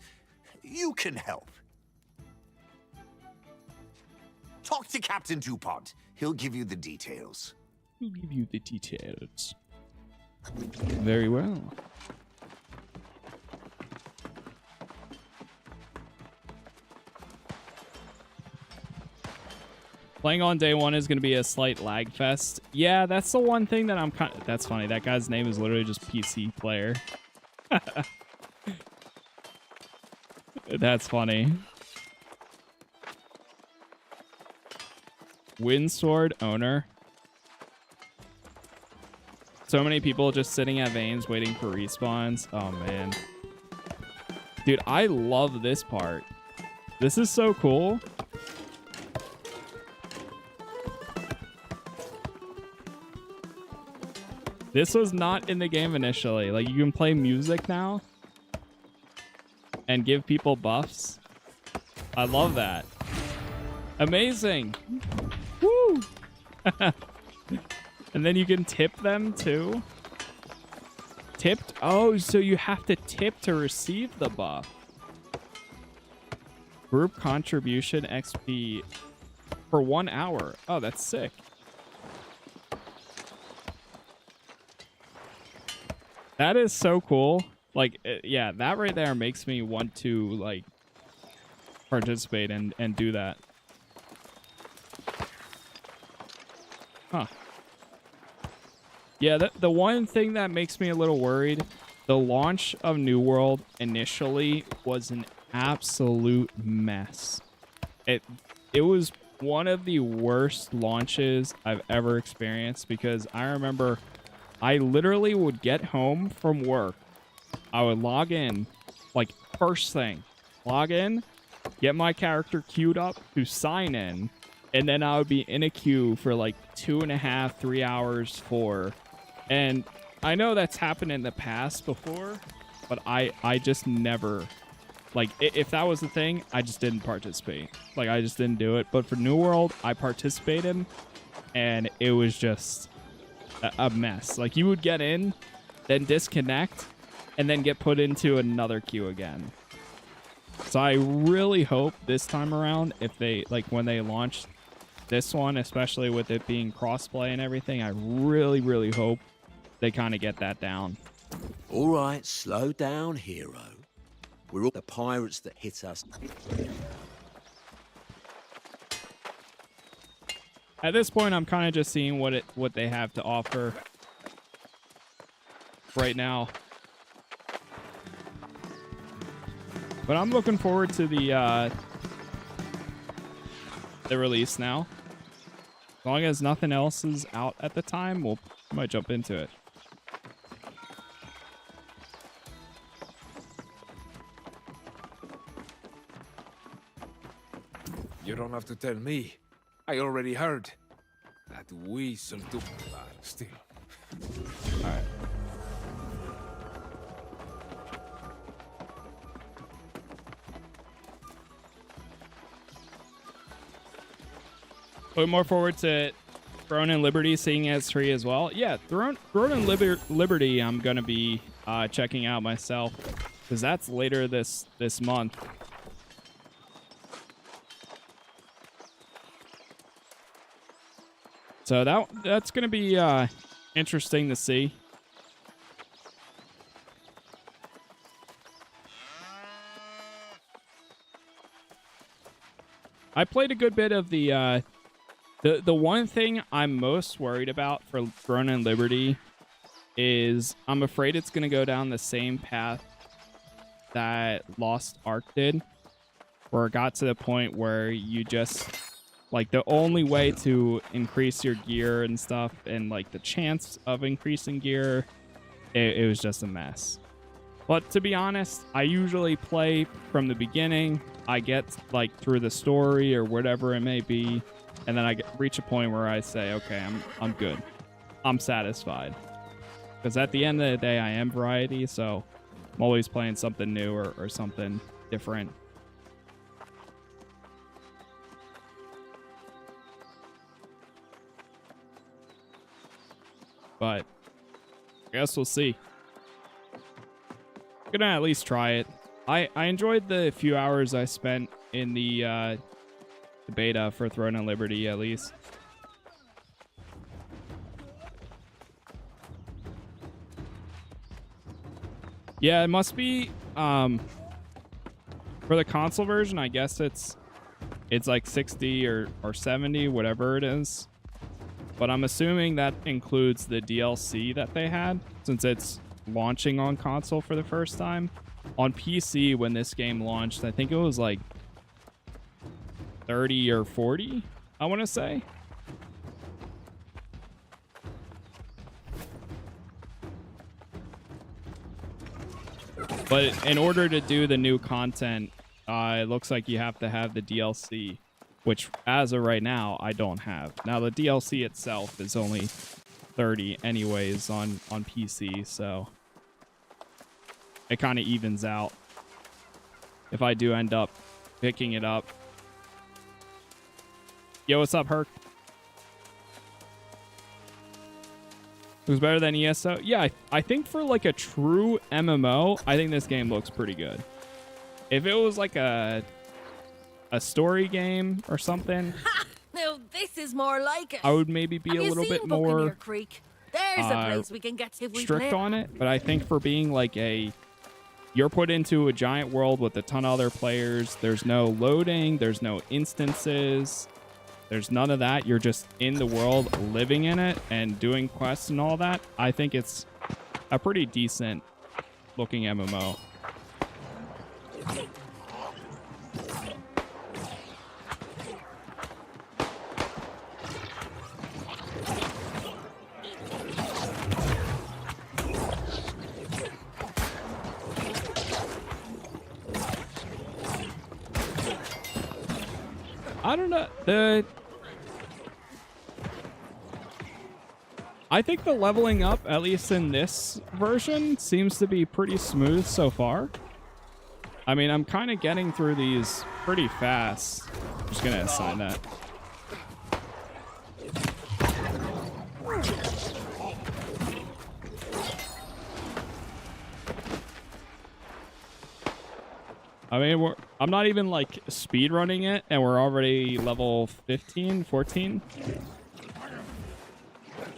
You can help. Talk to Captain DuPont. He'll give you the details. He'll give you the details. Very well. Playing on day one is going to be a slight lag fest. Yeah, that's the one thing that I'm kind of... That's funny. That guy's name is literally just PC player. That's funny. Windsword owner. So many people just sitting at veins waiting for respawns. Oh, man. Dude, I love this part. This is so cool. This was not in the game initially. Like, you can play music now and give people buffs. I love that. Amazing. Woo! And then you can tip them too. Tipped? Oh, so you have to tip to receive the buff. Group contribution XP for 1 hour. Oh, that's sick. That is so cool. Like, yeah, that right there makes me want to, like, participate and do that. Huh. Yeah, the one thing that makes me a little worried, the launch of New World initially was an absolute mess. It was one of the worst launches I've ever experienced because I remember I literally would get home from work. I would log in, like, first thing. Log in, get my character queued up to sign in, and then I would be in a queue for, like, 2.5, 3 hours for... And I know that's happened in the past before, but I just never... Like, if that was the thing, I just didn't participate. Like, I just didn't do it. But for New World, I participated, and it was just... a mess. Like, you would get in, then disconnect, and then get put into another queue again. So I really hope this time around, if they, like, when they launch this one, especially with it being crossplay and everything, I really, really hope they kind of get that down. All right, slow down, hero. We're all the pirates that hit us. At this point, I'm kind of just seeing what they have to offer right now. But I'm looking forward to the release now. As long as nothing else is out at the time, we might jump into it. You don't have to tell me. I already heard that we shall do still. All right. Looking more forward to Throne and Liberty seeing as free as well. Yeah, Throne and Liberty I'm going to be checking out myself because that's later this month. So that's going to be interesting to see. I played a good bit of the one thing I'm most worried about for Throne and Liberty is I'm afraid it's going to go down the same path that Lost Ark did, where it got to the point where you just... Like, the only way to increase your gear and stuff and, like, the chance of increasing gear, it was just a mess. But to be honest, I usually play from the beginning. I get, like, through the story or whatever it may be, and then I reach a point where I say, okay, I'm good. I'm satisfied. Because at the end of the day, I am variety, so I'm always playing something new or something different. But I guess we'll see. Gonna at least try it. I enjoyed the few hours I spent in the beta for Throne and Liberty, at least. Yeah, it must be for the console version. I guess it's like 60 or 70, whatever it is. But I'm assuming that includes the DLC that they had, since it's launching on console for the first time. On PC, when this game launched, I think it was like 30 or 40, I want to say. But in order to do the new content, it looks like you have to have the DLC, which as of right now, I don't have. Now, the DLC itself is only 30 anyways on PC, so it kind of evens out if I do end up picking it up. Yo, what's up, Herc? It was better than ESO. Yeah, I think for like a true MMO, I think this game looks pretty good. If it was like a story game or something, No, this is more like it. I would maybe be a little bit more Creek? There's a place we can get to if we strict play. on it. But I think for being like you're put into a giant world with a ton of other players. There's no loading. There's no instances. There's none of that. You're just in the world, living in it, and doing quests and all that. I think it's a pretty decent looking MMO. I don't know. I think the leveling up, at least in this version, seems to be pretty smooth so far. I mean, I'm kind of getting through these pretty fast. I'm just going to assign that. I mean, I'm not even like speed running it, and we're already level 15, 14.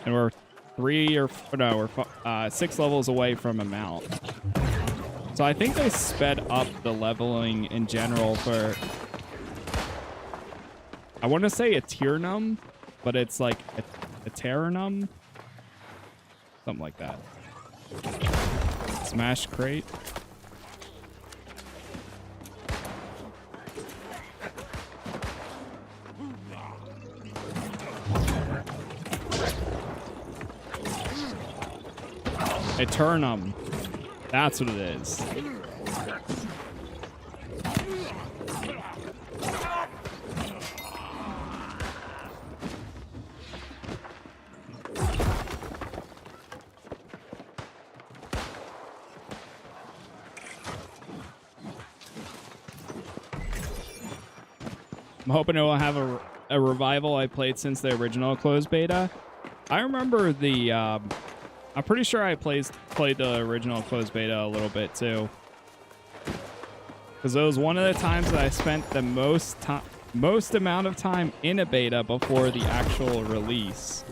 And we're 6 levels away from a mount. So I think they sped up the leveling in general for, I want to say Aeternum, but it's like Aeternum, something like that. Smash crate. Aeternum. That's what it is. I'm hoping it will have a revival I played since the original closed beta. I remember the I'm pretty sure I played the original closed beta a little bit too, because it was one of the times that I spent the most amount of time in a beta before the actual release.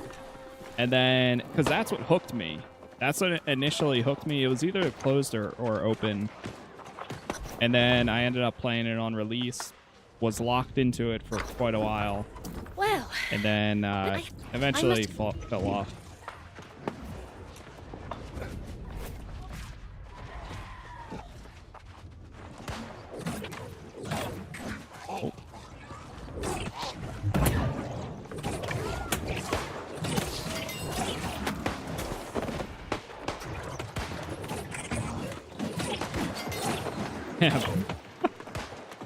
And then, because that's what hooked me. That's what initially hooked me. It was either closed or open. And then I ended up playing it on release, was locked into it for quite a while. Well, and then eventually fell off.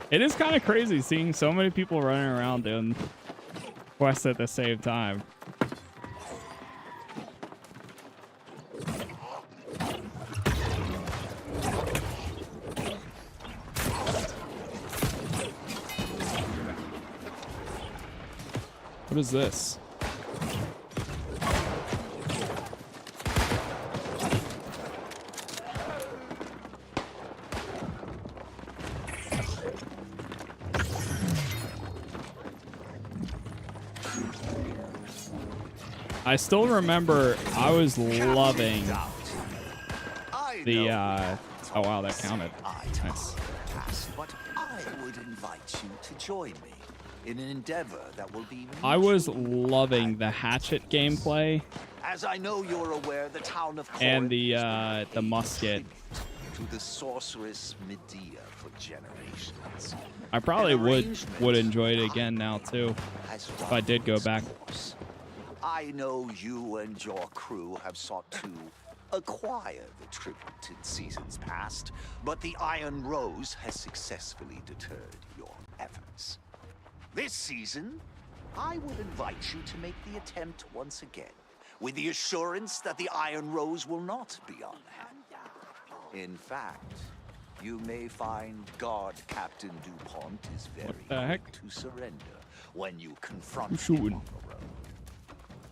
It is kind of crazy seeing so many people running around doing quests at the same time. What is this? I still remember I was loving the oh wow, that counted. Nice. But I would invite you to join me in an endeavor that will be I was loving the hatchet gameplay as I know you're aware, the town of Corinth and the musket. to the sorceress Medea for generations. I probably would enjoy it again now too if I did go back. I know you and your crew have sought to acquire the tribute in seasons past, but the Iron Rose has successfully deterred your efforts. This season, I would invite you to make the attempt once again, with the assurance that the Iron Rose will not be on hand. In fact, you may find Guard Captain DuPont is very quick to surrender when you confront him on the road.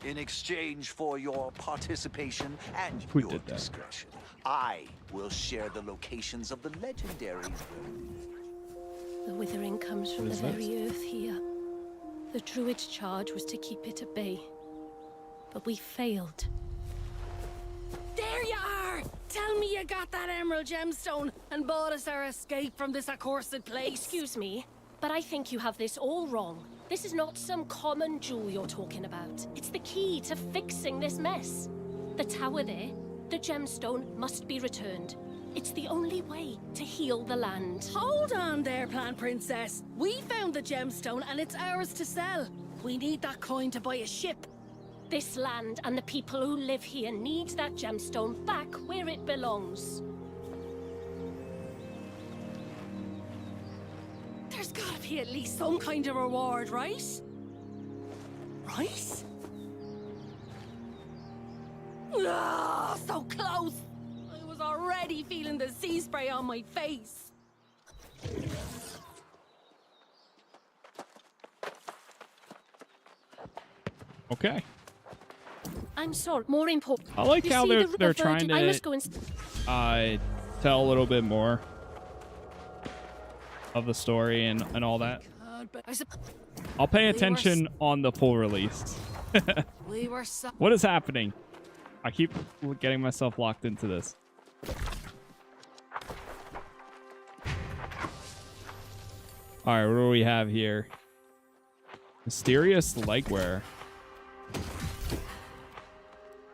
In exchange for your participation and your discretion, I will share the locations of the legendary. The withering comes from the very earth here. The druid's charge was to keep it at bay, but we failed. There you are! Tell me you got that emerald gemstone and bought us our escape from this accursed place. Excuse me, but I think you have this all wrong. This is not some common jewel you're talking about. It's the key to fixing this mess. The tower there, the gemstone must be returned. It's the only way to heal the land. Hold on there, Plant Princess. We found the gemstone and it's ours to sell. We need that coin to buy a ship. This land and the people who live here need that gemstone back where it belongs. There's gotta be at least some kind of reward, right? Right? Ah, so close! I was already feeling the sea spray on my face. Okay. I'm sorry. More important. I like how they're trying I must to go and tell a little bit more of the story and all that. I'll pay attention on the full release. We were so What is happening? I keep getting myself locked into this. All right, what do we have here? Mysterious legwear.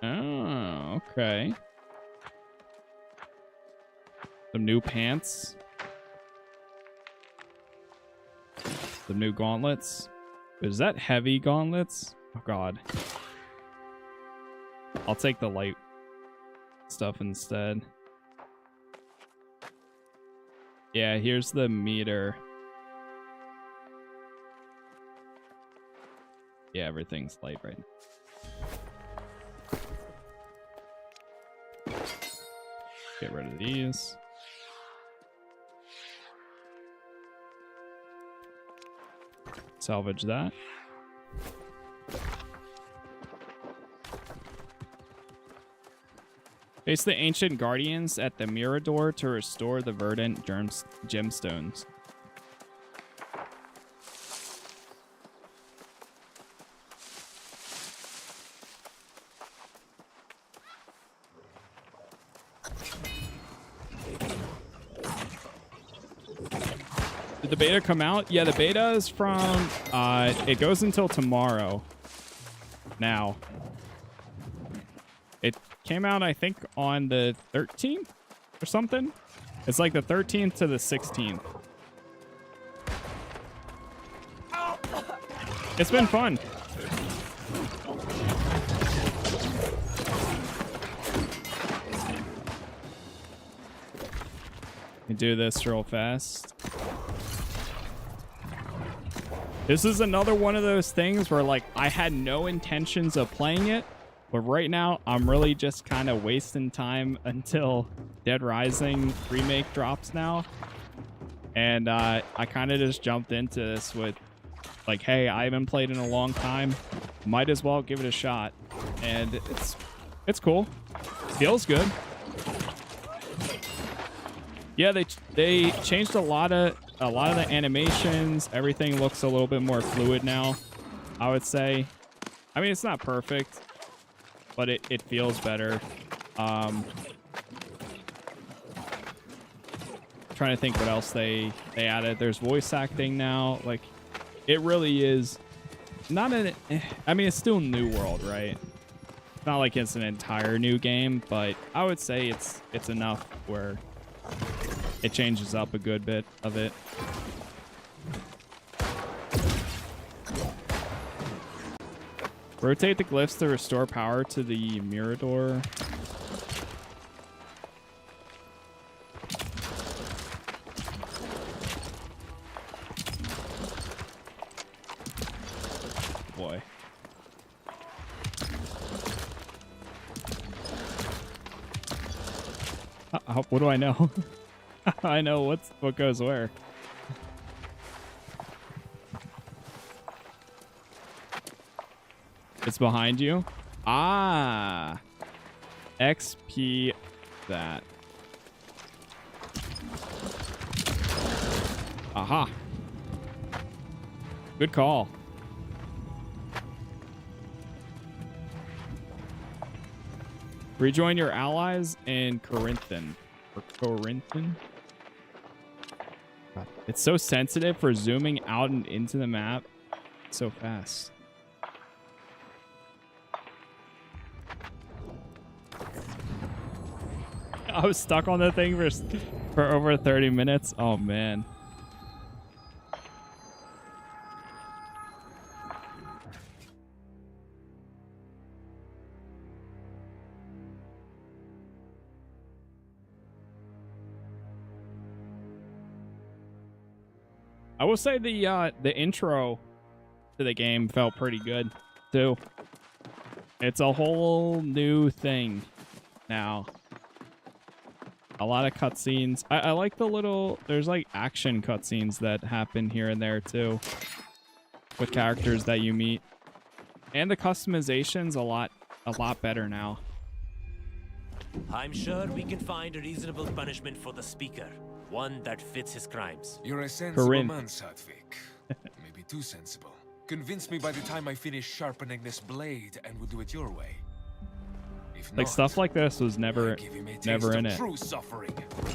Oh, okay. Some new pants. Some new gauntlets. Is that heavy gauntlets? Oh, God. I'll take the light stuff instead. Yeah, here's the meter. Yeah, everything's light right now. Get rid of these. Salvage that. Face the ancient guardians at the Mirador to restore the verdant gemstones. Did the beta come out? Yeah, the beta is from, it goes until tomorrow. Now. It came out, I think, on the 13th or something. It's like the 13th to the 16th. It's been fun. You do this real fast. This is another one of those things where, like, I had no intentions of playing it, but right now I'm really just kind of wasting time until Dead Rising remake drops now. And I kind of just jumped into this with like, hey, I haven't played in a long time, might as well give it a shot. And it's cool. Feels good. Yeah, they changed a lot of the animations. Everything looks a little bit more fluid now, I would say. I mean, it's not perfect, but it feels better. Trying to think what else they added. There's voice acting now. Like, it really is not an, I mean, it's still New World, right? It's not like it's an entire new game, but I would say it's enough where it changes up a good bit of it. Rotate the glyphs to restore power to the Mirador. Boy. What do I know? I know what goes where. It's behind you. Ah, XP that. Aha. Good call. Rejoin your allies in Corinthian. Or Corinthian? It's so sensitive for zooming out and into the map so fast. I was stuck on the thing for over 30 minutes. Oh, man. I will say the intro to the game felt pretty good too. It's a whole new thing now. A lot of cutscenes. I like the little, there's like action cutscenes that happen here and there too with characters that you meet. And the customization's a lot better now. I'm sure we can find a reasonable punishment for the speaker. One that fits his crimes. You're a sensible Corinth. man, Sadvik. Maybe too sensible. Convince me by the time I finish sharpening this blade, and we'll do it your way. If Like not, stuff like this was never I'll give him a taste in of it. true suffering.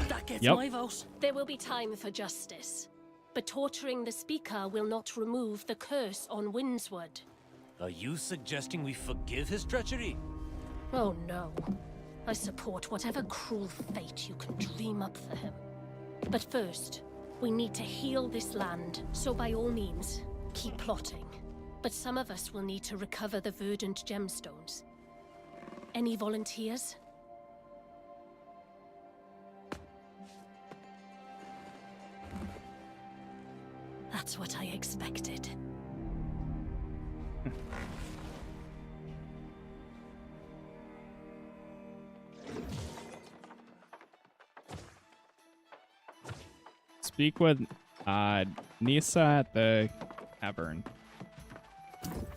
That gets Yep. my vote. There will be time for justice. But torturing the speaker will not remove the curse on Windward. Are you suggesting we forgive his treachery? Oh no. I support whatever cruel fate you can dream up for him. But first, we need to heal this land, so by all means, keep plotting. But some of us will need to recover the verdant gemstones. Any volunteers? That's what I expected. Speak with Nisa at the cavern.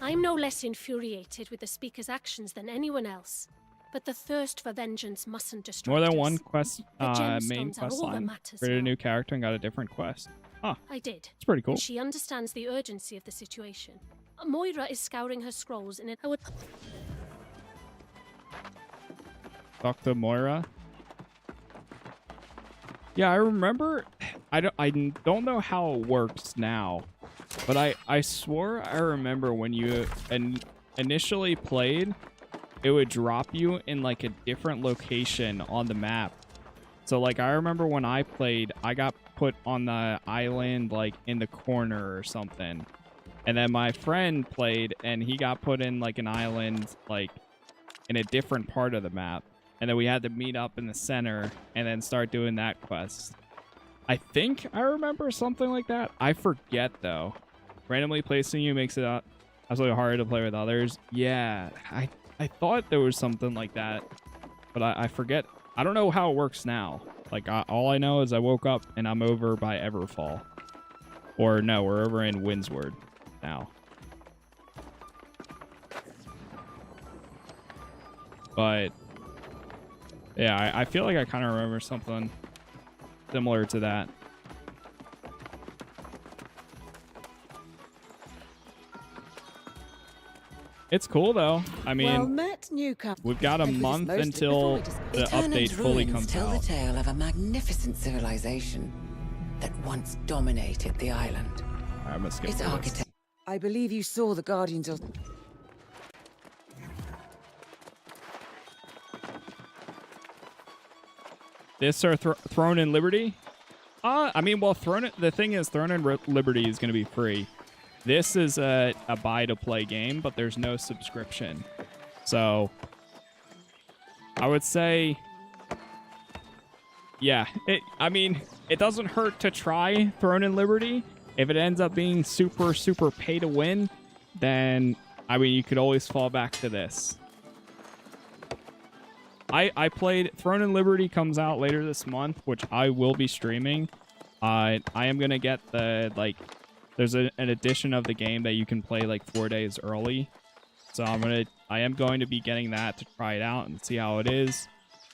I'm no less infuriated with the speaker's actions than anyone else. But the thirst for vengeance mustn't distract More than us. one quest, The gemstones main are quest all that line. matters Created a now. new character and got a different quest. Huh. I did. It's pretty cool. And she understands the urgency of the situation. Moira is scouring her scrolls in it. I would... Dr. Moira. Yeah, I remember. I don't know how it works now, but I swore I remember when you initially played, it would drop you in like a different location on the map. So like I remember when I played, I got put on the island like in the corner or something, and then my friend played and he got put in like an island like in a different part of the map. And then we had to meet up in the center and then start doing that quest. I think I remember something like that. I forget, though. Randomly placing you makes it absolutely hard to play with others. Yeah, I thought there was something like that, but I forget. I don't know how it works now. Like, all I know is I woke up and I'm over by Everfall. Or no, we're over in Windward. now. But yeah, I feel like I kind of remember something similar to that. It's cool though. I mean, Well met, newcomer. we've got a month until the update fully comes tell out. the tale of a magnificent civilization that once dominated the island. I'm gonna skip Its through this. architect. I believe you saw the Guardians of... This or Throne and Liberty? I mean, well, the thing is, Throne and Liberty is going to be free. This is a buy-to-play game, but there's no subscription. So, I would say, yeah. I mean, it doesn't hurt to try Throne and Liberty. If it ends up being super, super pay-to-win, then, I mean, you could always fall back to this. I played Throne and Liberty comes out later this month, which I will be streaming. I am going to get the, like, there's an edition of the game that you can play like 4 days early. So I am going to be getting that to try it out and see how it is,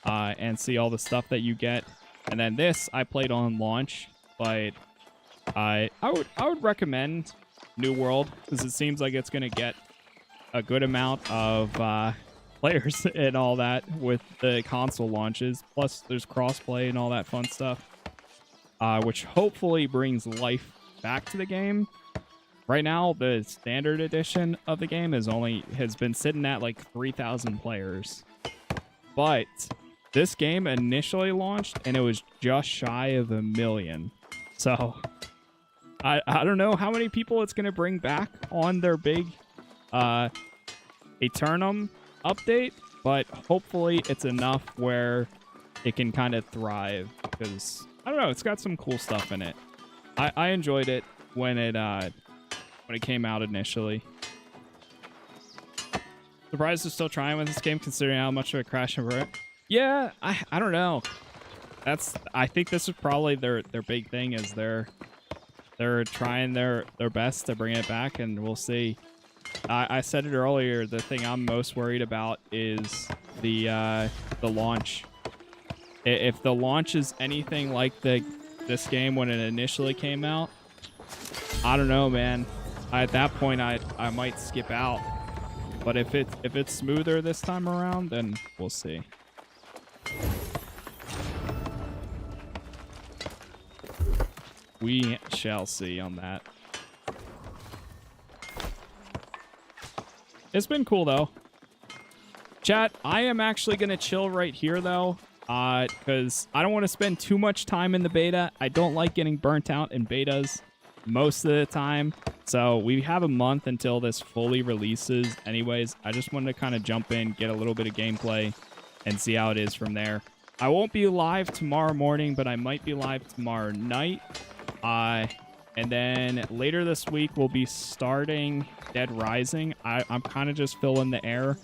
and see all the stuff that you get. And then this I played on launch, but I would recommend New World because it seems like it's going to get a good amount of players and all that with the console launches. Plus, there's crossplay and all that fun stuff, which hopefully brings life back to the game. Right now, the standard edition of the game has been sitting at like 3,000 players. But this game initially launched and it was just shy of 1 million. So I don't know how many people it's going to bring back on their big Aeternum update, but hopefully it's enough where it can kind of thrive, because I don't know, it's got some cool stuff in it. I enjoyed it when it came out initially. Surprised they're still trying with this game considering how much of a crash and burn. Yeah, I don't know. I think this is probably their big thing, is they're trying their best to bring it back, and we'll see. I said it earlier, the thing I'm most worried about is the launch. If the launch is anything like this game when it initially came out, I don't know, man. At that point, I might skip out. But if it's smoother this time around, then we'll see. We shall see on that. It's been cool, though. Chat, I am actually going to chill right here, though, because I don't want to spend too much time in the beta. I don't like getting burnt out in betas most of the time. So we have a month until this fully releases anyways. I just wanted to kind of jump in, get a little bit of gameplay, and see how it is from there. I won't be live tomorrow morning, but I might be live tomorrow night. And then later this week, we'll be starting Dead Rising. I'm kind of just filling the air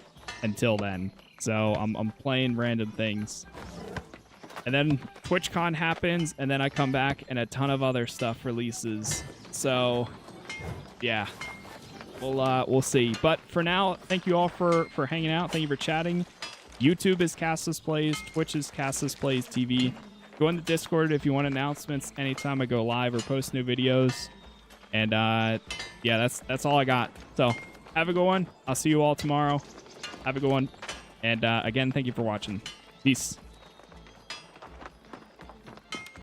until then. So I'm playing random things. And then TwitchCon happens, and then I come back, and a ton of other stuff releases. So, yeah. We'll see. But for now, thank you all for hanging out. Thank you for chatting. YouTube is Casas Plays. Twitch is Casas Plays TV. Go in the Discord if you want announcements anytime I go live or post new videos. And yeah, that's all I got. So have a good one. I'll see you all tomorrow. Have a good one. And again, thank you for watching. Peace.